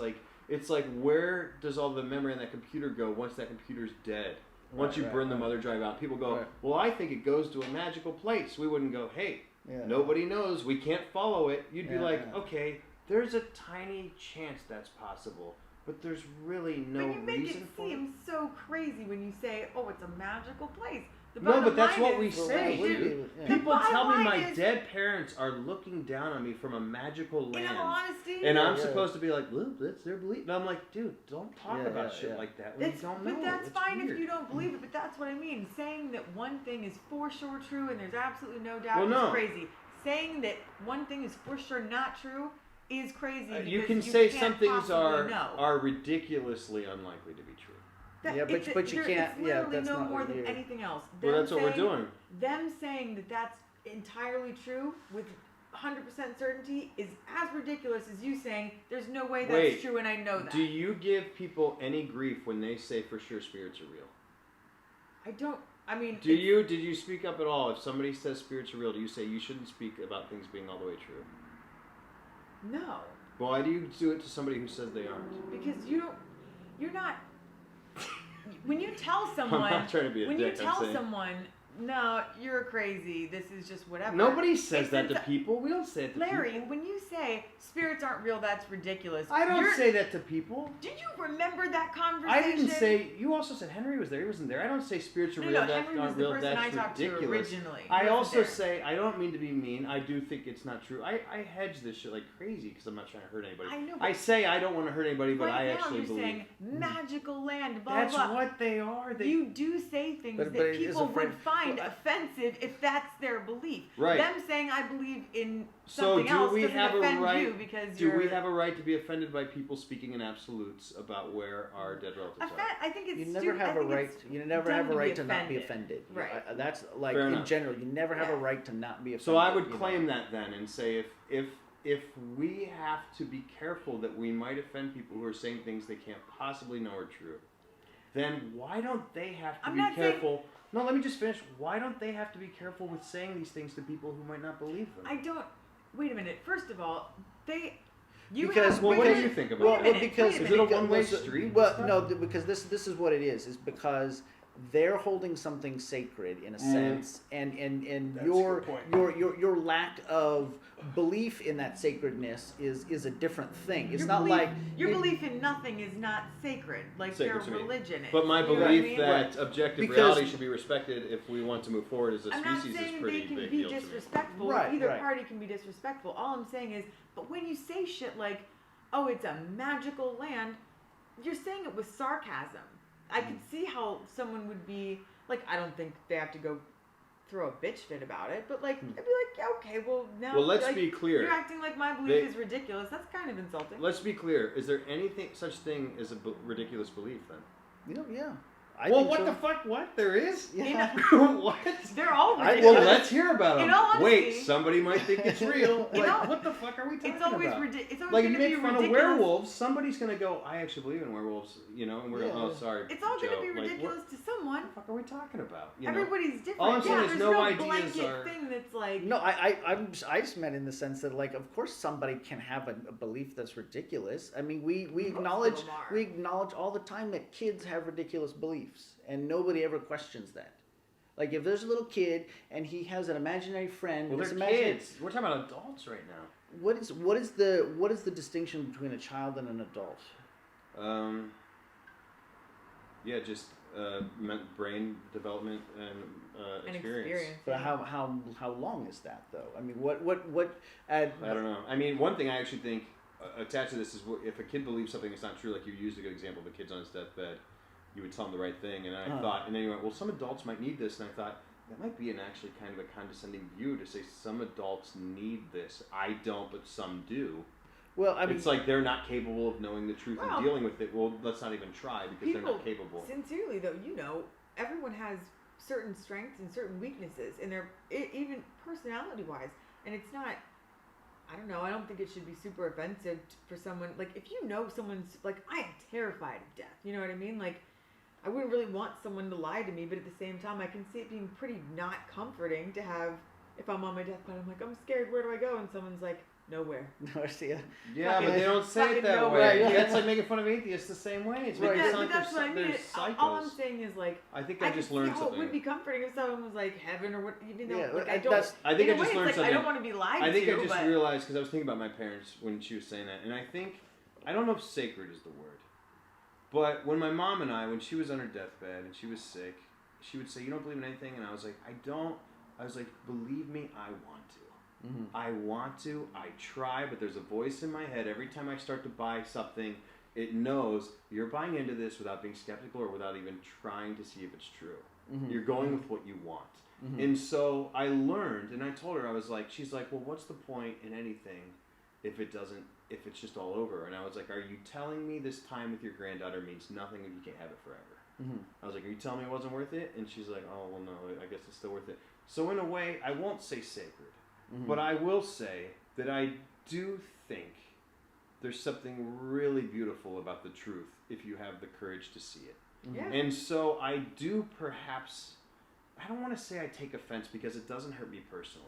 like where does all the memory in that computer go once that computer's dead? Once you burn the mother drive out, people go, Right. well, I think it goes to a magical place. We wouldn't go, hey, Yeah. nobody knows. We can't follow it. You'd be Yeah, like, yeah. okay, there's a tiny chance that's possible, but there's really no But you make reason it for it. seem so crazy when you say, "Oh, it's a magical place." The No, bottom but that's line what is- we say, Well, dude. yeah. People bottom tell me line my is- dead parents are looking down on me from a magical In land. all honesty, And I'm Yeah. supposed to be like, well, that's their belief. And I'm like, dude, don't talk Yeah, about yeah, shit yeah. like that when you don't know. but that's It's fine weird. if you don't believe it. But that's what I mean. Saying that one thing is for sure true and there's absolutely no doubt Well, is no. crazy. Saying that one thing is for sure not true is crazy. You because can say can't some things possibly know. are ridiculously unlikely to be true. Yeah, but you can't- It's yeah, literally that's no not more what than you're- anything else. Well, Them that's what we're saying- doing. Them saying that that's entirely true with 100% certainty is as ridiculous as you saying there's no way that's Wait, true and I know that. Do you give people any grief when they say for sure spirits are real? I don't. I mean, Did you speak up at all? If somebody says spirits are real, do you say you shouldn't speak about things being all the way true? No, Why do you do it to somebody who says they aren't? because you don't. You're not. When you tell someone, I'm not trying to be a when dick. you I'm tell saying someone, no, you're crazy. This is just whatever. nobody says It's that to insi- people. We don't say it to Larry, people. when you say spirits aren't real, that's ridiculous. I don't You're- say that to people. Did you remember that conversation? I didn't say. You also said Henry was there. He wasn't there. I don't say spirits are No, real. no, that Henry was aren't the real. person That's I talked ridiculous. to originally. He I wasn't also there. say I don't mean to be mean. I do think it's not true. I hedge this shit like crazy because I'm not trying to hurt anybody. I know, I but say I don't want to hurt anybody, but right I now actually you're believe. saying magical land, blah That's blah. blah. what they are. They, You do say things But that it is people a frame- would find well, offensive if that's their belief. Right. Them saying I believe in So something do else we doesn't have a offend right? you because Do you're. we have a right to be offended by people speaking in absolutes about where our dead relatives are? I think it's You never stupid. have I a think right. it's You never dumb have a to right be to not be offended. offended. Right. That's like Fair in enough. general. You never have a Yeah. right to not be offended. So I would you know? claim that then and say if we have to be careful that we might offend people who are saying things they can't possibly know are true, then why don't they have to I'm be not saying- careful? No, let me just finish. Why don't they have to be careful with saying these things to people who might not believe them? I don't. Wait a minute. First of all, you Because have. well, what do because- you think about wait a it? minute, because wait a Is it a minute. one-way because- street? Well, no, because this is what it is because they're holding something sacred in a sense, and That's a your good point. your lack of belief in that sacredness is a different thing. It's Your not belief- like your it- belief in nothing is not sacred, like Sacred your to me. religion is. But my You know what I belief mean? that objective Because- reality should be respected if we want to move forward as a I'm not species is saying pretty they can big be deal to me. disrespectful. Right, Either right. party can be disrespectful. All I'm saying is, but when you say shit like, "Oh, it's a magical land," you're saying it with sarcasm. I could see how someone would be like, I don't think they have to go throw a bitch fit about it, but like, I'd be like, yeah, okay, well now. Well, let's like, be clear. You're acting like my belief They- is ridiculous. That's kind of insulting. Let's be clear. Is there anything such thing as a ridiculous belief then? you know, yeah. Well, think what so. the fuck? What? There is? Yeah. What? They're all I- ridiculous. Well, let's hear about them. In all honesty- Wait, somebody might think it's real. In Like, all- what the fuck are we talking It's always about? It's always Like, going you to be make fun ridiculous. of werewolves, somebody's gonna go, I actually believe in werewolves, you know, and we're Yeah. oh, sorry. It's all going to Joe. be Like, ridiculous to someone. what the fuck are we talking about? You know? Everybody's different. All I'm saying yeah, is there's no no ideas blanket are- thing that's like. No, I just meant in the sense that like of course somebody can have a belief that's ridiculous. I mean we Most of acknowledge them are. we acknowledge all the time that kids have ridiculous beliefs and nobody ever questions that. Like if there's a little kid and he has an imaginary friend, Well, this they're imaginary- kids. We're talking about adults right now. What is the distinction between a child and an adult? Yeah, just brain development and An experience. But how long is that though? I mean, what? I don't know. I mean, one thing I actually think attached to this is if a kid believes something that's not true, like you used a good example, the kid's on his deathbed, you would tell him the right thing, and I thought, and then you went, well, some adults might need this, and I thought, that might be an actually kind of a condescending view to say some adults need this. I don't, but some do. Well, I mean, It's like they're not capable of knowing the truth Well, and dealing with it. Well, let's not even try because they're not capable. Sincerely, though, everyone has certain strengths and certain weaknesses, and they're even personality-wise. And it's not. I don't know. I don't think it should be super offensive for someone. Like, if you know someone's like, I am terrified of death. You know what I mean? Like, I wouldn't really want someone to lie to me, but at the same time, I can see it being pretty not comforting to have. If I'm on my deathbed, I'm like, I'm scared. Where do I go? And someone's like, nowhere. no, I see. Yeah, but they don't say fucking it that nowhere. way. Yeah. That's like making fun of atheists the same way. It's making it Yeah, sound but like that's what I they're mean. psychos. All I'm saying is like. I think I can just see learned how something. it would be comforting if someone was like heaven or what, even though Yeah, like I- I don't. that's- I think in I a just way, learned it's like, I something. don't want to be lied I think to. I just but realized because I was thinking about my parents when she was saying that, and I think I don't know if sacred is the word, but when my mom and I, when she was on her deathbed and she was sick, she would say, "You don't believe in anything," and I was like, "I don't." I was like, "Believe me, I want to. I want to. I try, but there's a voice in my head every time I start to buy something. It knows you're buying into this without being skeptical or without even trying to see if it's true. You're going with what you want." And so I learned, and I told her, I was like, she's like, "Well, what's the point in anything if it's just all over?" And I was like, "Are you telling me this time with your granddaughter means nothing and you can't have it forever?" I was like, "Are you telling me it wasn't worth it?" And she's like, "Oh, well, no, I guess it's still worth it." So in a way, I won't say sacred, but I will say that I do think there's something really beautiful about the truth if you have the courage to see it. Yeah. And so I do perhaps, I don't want to say I take offense because it doesn't hurt me personally,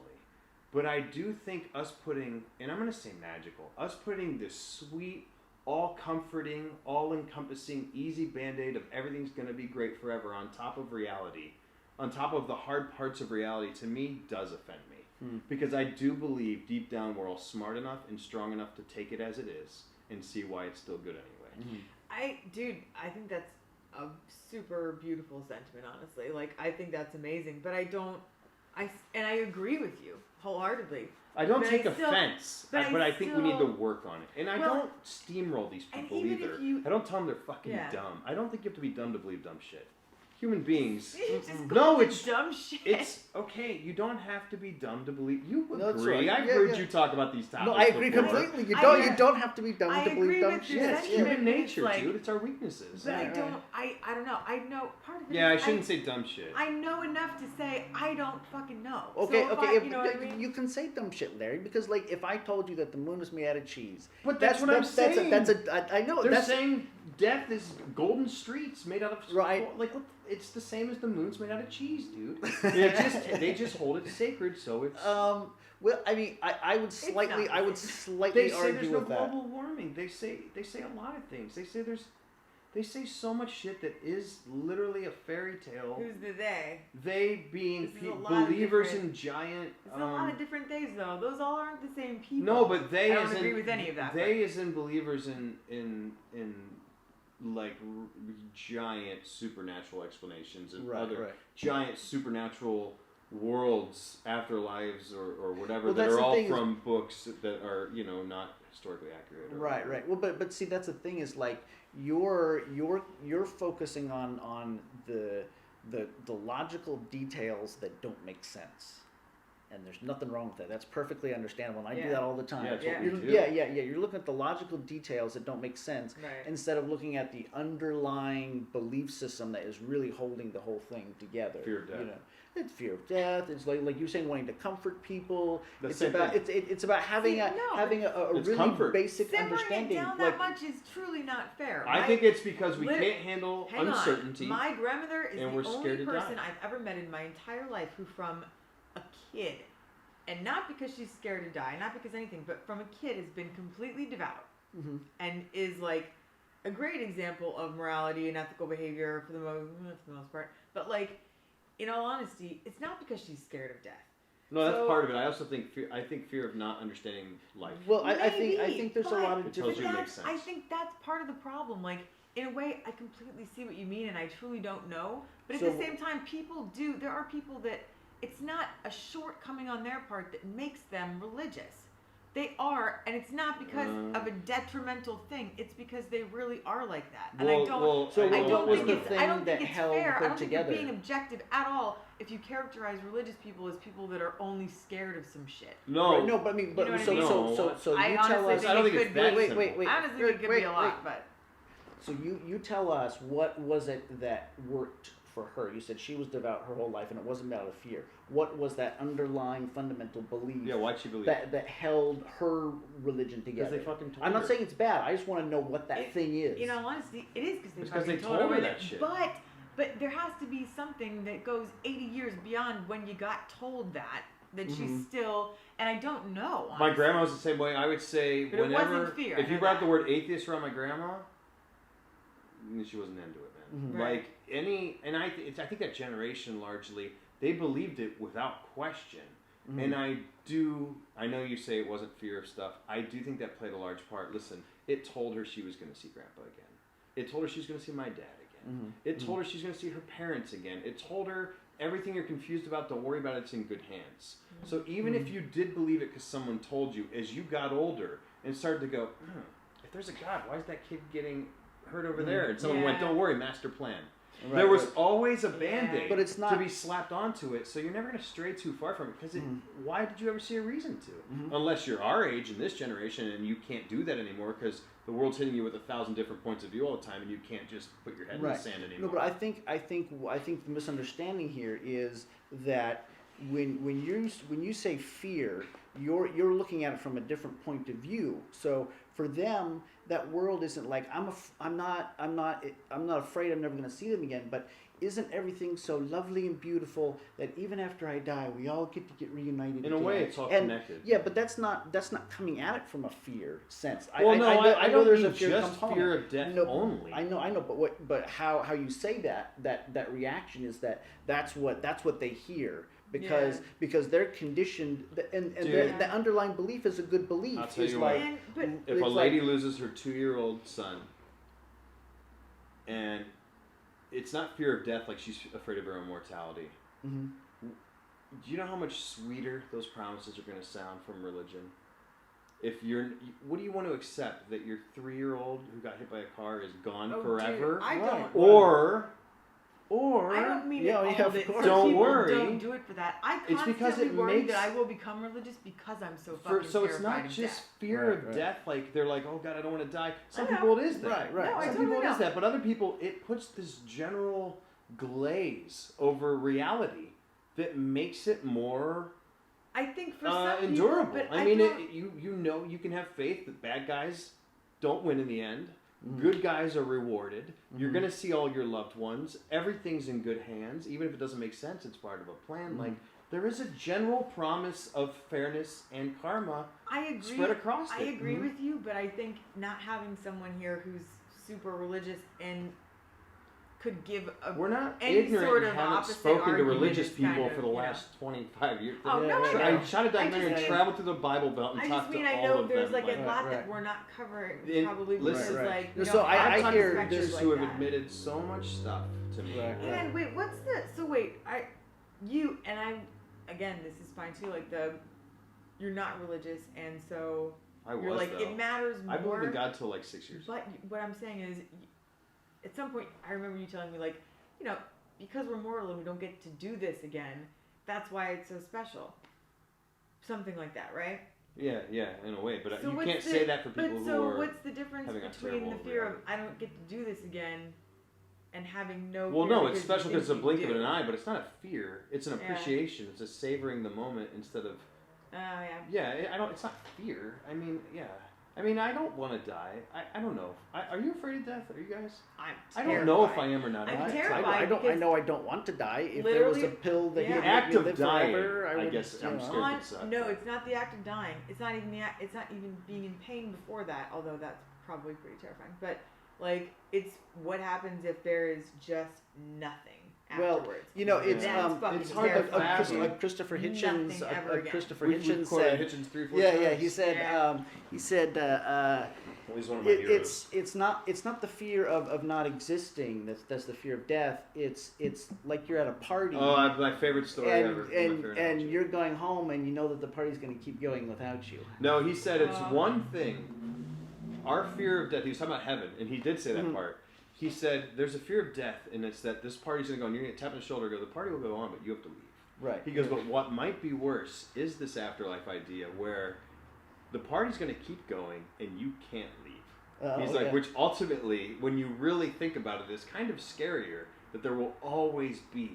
but I do think us putting, and I'm going to say magical, us putting this sweet, all comforting, all encompassing, easy band-aid of everything's going to be great forever on top of reality, on top of the hard parts of reality, to me does offend me. Because I do believe deep down we're all smart enough and strong enough to take it as it is and see why it's still good anyway. I think that's a super beautiful sentiment, honestly. Like, I think that's amazing, but I agree with you wholeheartedly. I don't But take I still- offense, but but I I think we need to still- work on it. And I Well, don't steamroll these and people even either. if you- I don't tell them they're fucking Yeah. dumb. I don't think you have to be dumb to believe dumb shit. Human beings. You just No, called it it's- dumb shit. It's okay. You don't have to be dumb to believe. You No, that's agree. right. I've Yeah, heard yeah. you talk about these topics. No, I agree before. completely. You I- don't have to be dumb I to believe agree dumb with your shit. It's sentiment. human It's nature, like- dude. It's our weaknesses. But Right, I don't know. I know part of it. Yeah, I is shouldn't say dumb shit. I know enough to say I don't fucking know. Okay, so if okay, you know what I mean? you can say dumb shit, Larry, because like if I told you that the moon is made out of cheese, But that's what I'm saying. I know They're that's saying death is golden streets made out of Right. Like what, it's the same as the moon's made out of cheese, dude. They just hold it sacred, so it's. well, I mean, I would slightly not. slightly They say argue there's no with that. global warming. They say a lot of things. They say so much shit that is literally a fairy tale. Who's the they? They being This is a lot of believers different- in giant. It's a lot of different days, though. Those all aren't the same people. No, but they I don't as agree in, with any of that. They as in believers in like giant supernatural explanations and other giant supernatural worlds, afterlives, or whatever Well, that that's are the all thing is- from books that are not historically accurate. Or Right, whatever. right. Well, but see, that's the thing is like you're focusing on the logical details that don't make sense. And there's nothing wrong with that. That's perfectly understandable. And I do Yeah. that all the time. Yeah, it's what we You're- do. yeah. You're looking at the logical details that don't make sense Right. instead of looking at the underlying belief system that is really holding the whole thing together. Fear of death. You know, it's fear of death. It's like you're saying, wanting to comfort people. The It's same about thing. it's about having See, a no, having a it's really comfort. basic Simmering it understanding. down like, that much is truly not fair. I think it's because we Lit- can't handle Hang uncertainty. on. My grandmother is and the we're only scared to die. person I've ever met in my entire life who, from a kid, and not because she's scared to die, not because anything, but from a kid has been completely devout and is like a great example of morality and ethical behavior for the most part. But like, in all honesty, it's not because she's scared of death. No, that's So- part of it. I also think fear of not understanding life. well, I think Maybe, there's a but- lot of It tells different. you it But makes that's- I sense. think that's part of the problem. Like, in a way, I completely see what you mean, and I truly don't know. But at So- the same time, there are people that it's not a shortcoming on their part that makes them religious. They are, and it's not because of a detrimental thing. It's because they really are like that. And I don't. So I what don't was think the it's. thing I don't that think it's held fair. her I don't together? think you're being objective at all if you characterize religious people as people that are only scared of some shit. No, Right, no, but I mean, but You know what I so, mean? so I you honestly tell us. think I don't it think it's could that be. simple. Wait. Honestly, it could be a lot, but. So you tell us what was it that worked for her? You said she was devout her whole life, and it wasn't out of fear. What was that underlying fundamental belief Yeah, why'd she believe? that held her religion together? Because they fucking told I'm not her. saying it's bad. I just want to know what that thing is. You know, honestly, it is because they It's 'cause fucking they told told her her that shit. But there has to be something that goes 80 years beyond when you got told that she's still. And I don't know. Honestly. My grandma was the same way. I would say But it whenever wasn't fear, if I you know brought that. the word atheist around my grandma, she wasn't into it, man. Right. Like I think that generation largely they believed it without question. And I know you say it wasn't fear of stuff. I do think that played a large part. Listen, it told her she was going to see Grandpa again. It told her she was going to see my dad again. Mm-hmm. It told her she's going to see her parents again. It told her everything you're confused about, don't worry about it, it's in good hands. Mm-hmm. So even if you did believe it because someone told you, as you got older and started to go, if there's a God, why is that kid getting hurt over there? And someone went, don't worry, master plan. Right, there was right. always a Band-Aid But it's not- to be slapped onto it, so you're never going to stray too far from it, because why did you ever see a reason to? Unless you're our age in this generation and you can't do that anymore because the world's hitting you with 1,000 different points of view all the time and you can't just put your head in the sand anymore. No, but I think the misunderstanding here is that when you say fear, you're looking at it from a different point of view. So for them, that world isn't like I'm not afraid I'm never going to see them again. But isn't everything so lovely and beautiful that even after I die, we all get to get reunited? In a way, it's all connected. Yeah, but that's not coming at it from a fear sense. Well, I know don't there's mean a fear just component. fear of death only. I know, but how you say that reaction is that's what they hear. Because they're conditioned, and the underlying belief is a good belief. I'll tell you like, what, if a lady loses her 2-year-old son, and it's not fear of death, like she's afraid of her own mortality. Mm-hmm. Do you know how much sweeter those promises are going to sound from religion? What do you want to accept, that your 3-year-old who got hit by a car is gone forever? Dude, I don't. Or I don't mean it all of that course. Don't people worry. don't do it for that. I It's because constantly it worry makes- that I will become religious because I'm so fucking so it's terrified not of just death. fear Right, of right. death, like they're like, oh God, I don't want to die. Some I know. people it is that. Right. No, I Some totally people it is know. that, but other people it puts this general glaze over reality that makes it more I think for some endurable. people, but I mean, don't- you can have faith that bad guys don't win in the end. Mm-hmm. Good guys are rewarded. You're going to see all your loved ones. Everything's in good hands. Even if it doesn't make sense, it's part of a plan. Like, there is a general promise of fairness and karma I agree. spread across I it. agree with you, but I think not having someone here who's super religious and could give a We're not any ignorant sort and of haven't opposite spoken to argument religious is kind people of, for the you know. last 25 years. Oh, no, I know. I shot a documentary just and mean- traveled through the Bible Belt and I talked just mean to I all know of there's them. like a lot Right. that we're not covering And probably listen, because Right. like we So don't I have I've talked hear to perspectives Christians like who have that. admitted so much stuff to me. Right. And wait, what's the you and I again this is fine too, like you're not religious and so I you're was, like though. it matters more. I believed in God till like 6 years ago. But what I'm saying is, at some point, I remember you telling me, like, you know, because we're mortal and we don't get to do this again, that's why it's so special. Something like that, right? Yeah, in a way. But So you what's can't the- say that for people But who so are... what's the difference having a between the terrible fear of reality. I don't get to do this again and having no Well, fear no, it's you special think because it's a you blink do? of an eye, but it's not a fear. It's an Yeah. appreciation. It's a savoring the moment instead of... Oh, yeah. Yeah, it's not fear. I mean, yeah. I mean, I don't want to die. I don't know. Are you afraid of death? Are you guys? I'm I don't know if I terrified. am or not. I'm I terrified don't. I because know I don't want to die. If there was a literally- pill that yeah. could The act make me of live dying, forever, I would, guess you I'm know. scared. It sucks. No, it's not the act of dying. It's not even it's not even being in pain before that, although that's probably pretty terrifying. But like, it's what happens if there is just nothing Well, afterwards. you know, it's That's fucking it's hard to terrifying. fathom. Christopher Nothing Hitchens. ever again. Christopher We've Hitchens quoted said. Hitchens 3-4 Yeah, times. yeah. He said. Yeah. He said. Well, he's one of my heroes. It's not the fear of not existing. That's the fear of death. It's like you're at a party. Oh, my favorite story ever. My and favorite and analogy. you're going home and you know that the party's going to keep going without you. No, he said it's one thing. Our fear of death, he was talking about heaven, and he did say that Mhm. part. He said there's a fear of death, and it's that this party's going to go, and you're going to tap on the shoulder and go, the party will go on, but you have to leave. Right. He goes, but what might be worse is this afterlife idea where the party's going to keep going, and you can't leave. He's like, yeah. which ultimately, when you really think about it, is kind of scarier, that there will always be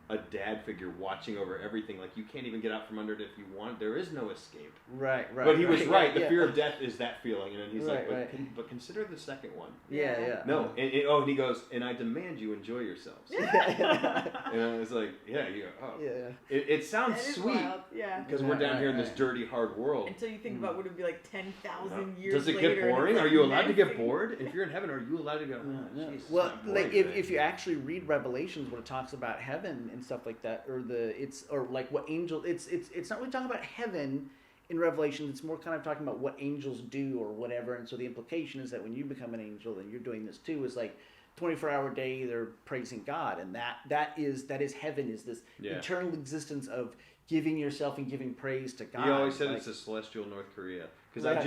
a dad figure watching over everything. Like, you can't even get out from under it if you want. There is no escape. Right. But he was right. The yeah. fear of death is that feeling. And then he's like, Right, but consider the second one. Yeah, yeah. No. And he goes, and I demand you enjoy yourselves. Yeah. And I was like, yeah, you go, oh. Yeah. It sounds That is sweet. wild, yeah. Because we're down here in this Right. dirty, hard world. Until you think about what it would be like 10,000 years Does it later. get and it's boring? like Are you allowed to get menacing. bored? If you're in heaven, are you allowed to go, Yeah. Jesus, Well, I'm bored like today." if you actually read Revelations, when it talks about heaven and stuff like that, or like what angels, it's not really talking about heaven in Revelation. It's more kind of talking about what angels do or whatever. And so the implication is that when you become an angel, then you're doing this too. Is like 24-hour day they're praising God, and that is heaven, is this eternal existence of giving yourself and giving praise to God. He always said it's a celestial North Korea. Because I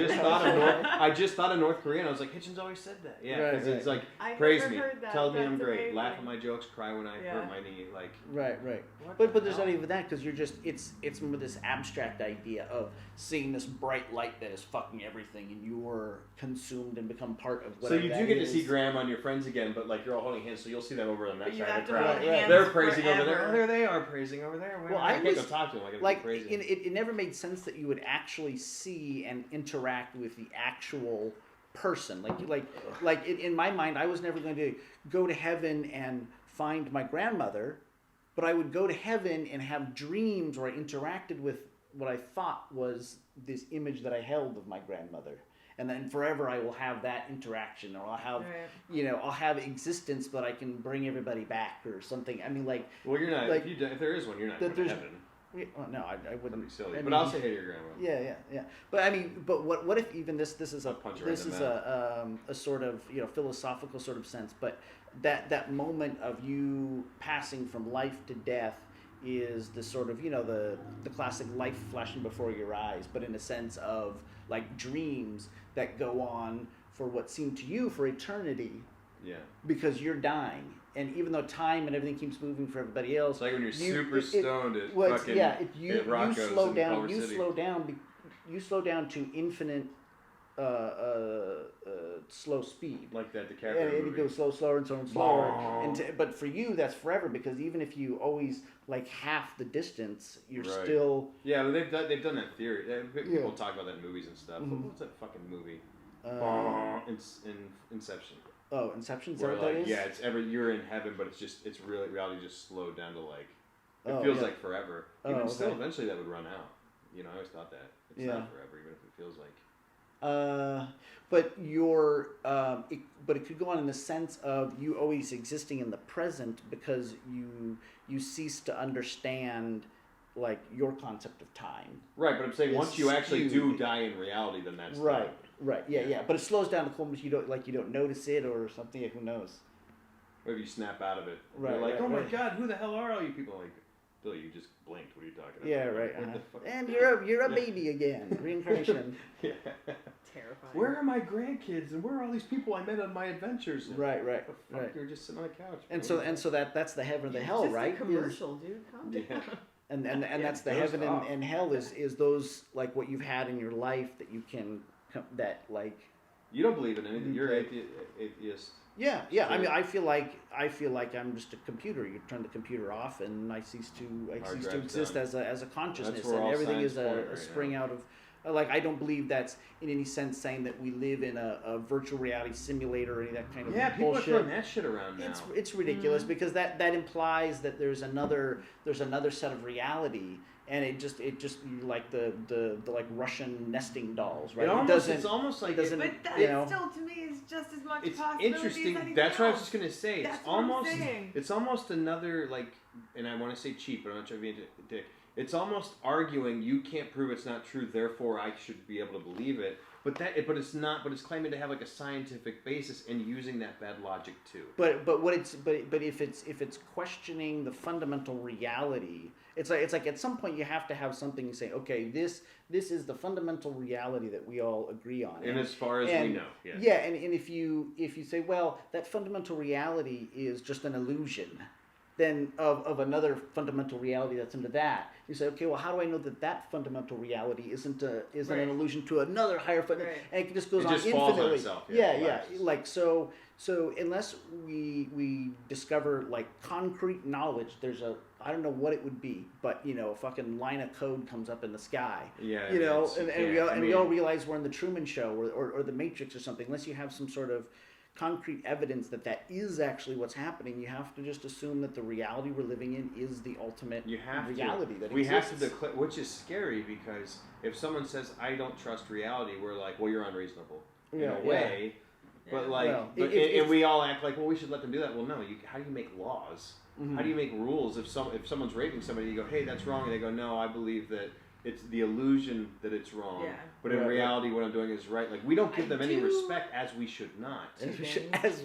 just thought of North Korea, and I was like, Hitchens always said that. Yeah, because it's like, praise me, tell me I'm great, laugh at my jokes, cry when I hurt my knee, like. Right. But there's not even that, because you're just it's more this abstract idea of seeing this bright light that is fucking everything, and you're consumed and become part of whatever. So you do get to see Graham on your friends again, but like you're all holding hands, so you'll see them over on that side of the crowd. They're praising over there. Oh, there they are praising over there. Well, I can't go talk to them. Like it never made sense that you would actually see and interact with the actual person. Like in my mind, I was never going to go to heaven and find my grandmother, but I would go to heaven and have dreams where I interacted with what I thought was this image that I held of my grandmother. And then forever I will have that interaction, or I'll have, I'll have existence, but I can bring everybody back or something. I mean, like. Well, you're not. If there is one, you're not going to heaven. Well, no, I wouldn't. That'd be silly. But I'll say hey to your grandma. Yeah. But I mean, what if even this is a sort of philosophical sort of sense, but that moment of you passing from life to death is the sort of the classic life flashing before your eyes, but in a sense of like dreams that go on for what seemed to you for eternity. Yeah. Because you're dying. And even though time and everything keeps moving for everybody else, it's like when you're super stoned at fucking you slow down. You slow down to infinite, slow speed. Like that DiCaprio movie. And it goes slower and slower. But for you, that's forever, because even if you always like half the distance, you're still. Yeah, but they've done that theory. People talk about that in movies and stuff. Mm-hmm. What's that fucking movie? Inception. Oh, Inception? Is that what that is? Yeah, you're in heaven, but it's really reality just slowed down to like it feels like forever. Even still, eventually that would run out. I always thought that it's not forever, even if it feels like. But it could go on in the sense of you always existing in the present, because you cease to understand like your concept of time. Right, but I'm saying once you actually do die in reality, then that's right. Right. Yeah. But it slows down the moment you don't notice it or something. Who knows? Maybe you snap out of it. Right. You're like, my God, who the hell are all you people? Like, Billy, you just blinked. What are you talking about? Yeah. Right. And you're a baby again. Reincarnation. Yeah. Terrifying. Where are my grandkids? And where are all these people I met on my adventures? Right. You're just sitting on the couch. And so that's the heaven or the hell, just right? A commercial, dude. Calm down. Yeah. And that's the heaven and hell is those like what you've had in your life that you can that like. You don't believe in anything. You're atheist. Yeah. I mean, I feel like I'm just a computer. You turn the computer off, and I cease to exist as a consciousness, and everything is a spring out of. Like, I don't believe that's in any sense saying that we live in a virtual reality simulator or any of that kind of bullshit. People are throwing that shit around now. It's ridiculous because that implies that there's another set of reality. And it just like the like Russian nesting dolls, right? It's almost like but that still to me is just as much possibility interesting. As anything That's else. what I was just gonna say. That's It's almost another like, and I want to say cheap, but I'm not trying to be a dick. It's almost arguing you can't prove it's not true, therefore I should be able to believe it. But it's not. But it's claiming to have like a scientific basis and using that bad logic too. But if it's questioning the fundamental reality, it's like at some point you have to have something you say, okay, this is the fundamental reality that we all agree on. And as far as we know, yeah. Yeah, and if you say, well, that fundamental reality is just an illusion, then of another fundamental reality that's into that. You say, okay, well, how do I know that fundamental reality isn't an illusion to another higher fundamental? And it just goes on infinitely. Falls on itself. Yeah. Like so unless we discover like concrete knowledge, there's I don't know what it would be, but a fucking line of code comes up in the sky. Yeah. And we all realize we're in the Truman Show or the Matrix or something. Unless you have some sort of concrete evidence that is actually what's happening, you have to just assume that the reality we're living in is the ultimate reality that exists. We have to declare, which is scary because if someone says, I don't trust reality, we're like, well, you're unreasonable in a way. Yeah. But like, and we all act like, well, we should let them do that. Well, no. How do you make laws? Mm-hmm. How do you make rules? If someone's raping somebody, you go, hey, that's wrong, and they go, no, I believe that it's the illusion that it's wrong. Yeah. But in Right, reality, what I'm doing is right. Like, we don't give them any do- respect, as we should not. As we should, But as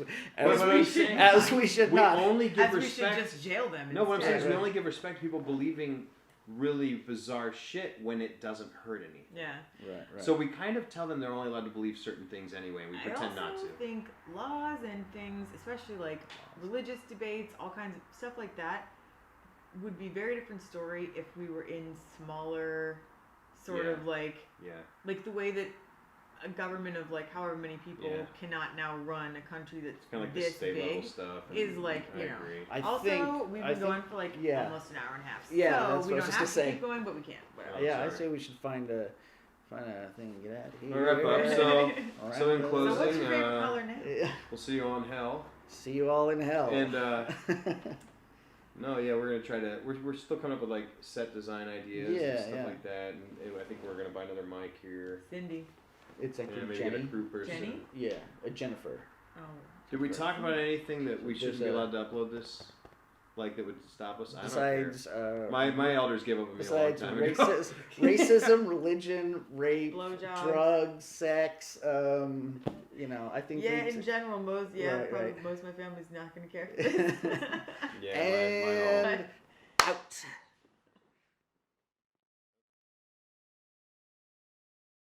what we I'm should, saying- as we should We not. only give As we respect. should just jail them. No, what I'm saying instead. is we only give respect to people believing really bizarre shit when it doesn't hurt any. Yeah. Right. So we kind of tell them they're only allowed to believe certain things anyway, and we pretend I not also to. think laws and things, especially like religious debates, all kinds of stuff like that, would be a very different story if we were in smaller, sort Yeah. of like the way that a government of like however many people Yeah. cannot now run a country that's Kind of like the this state level big. stuff. And is like, I you know, agree. I Also, think we've I been think- going for like yeah. almost an hour and a half. Yeah, so that's what I we was don't just have gonna to say. keep going, but we can. Whatever. Oh, Yeah, I sorry. say we should find a thing and get out of here. We'll wrap up. So, All right. so in So closing, what's your favorite color now? Yeah. we'll see you on hell. See you all in hell. And no, yeah, we're gonna try to. We're still coming up with like set design ideas and Yeah, stuff yeah. like that. And I think we're gonna buy another mic here. Cindy. It's like And a maybe get a Jenny. crew person. Jenny? Yeah, a Jennifer. Oh. Did we talk about anything that we shouldn't be There's a- allowed to upload this? Like that would stop us? I don't care. Besides, My elders gave up on me a long besides time ago. racism, religion, rape, Blowjobs. drugs, sex. You know, I think. Yeah, things- in general, most Right, probably right. most of my family's not gonna care. Yeah, my and out.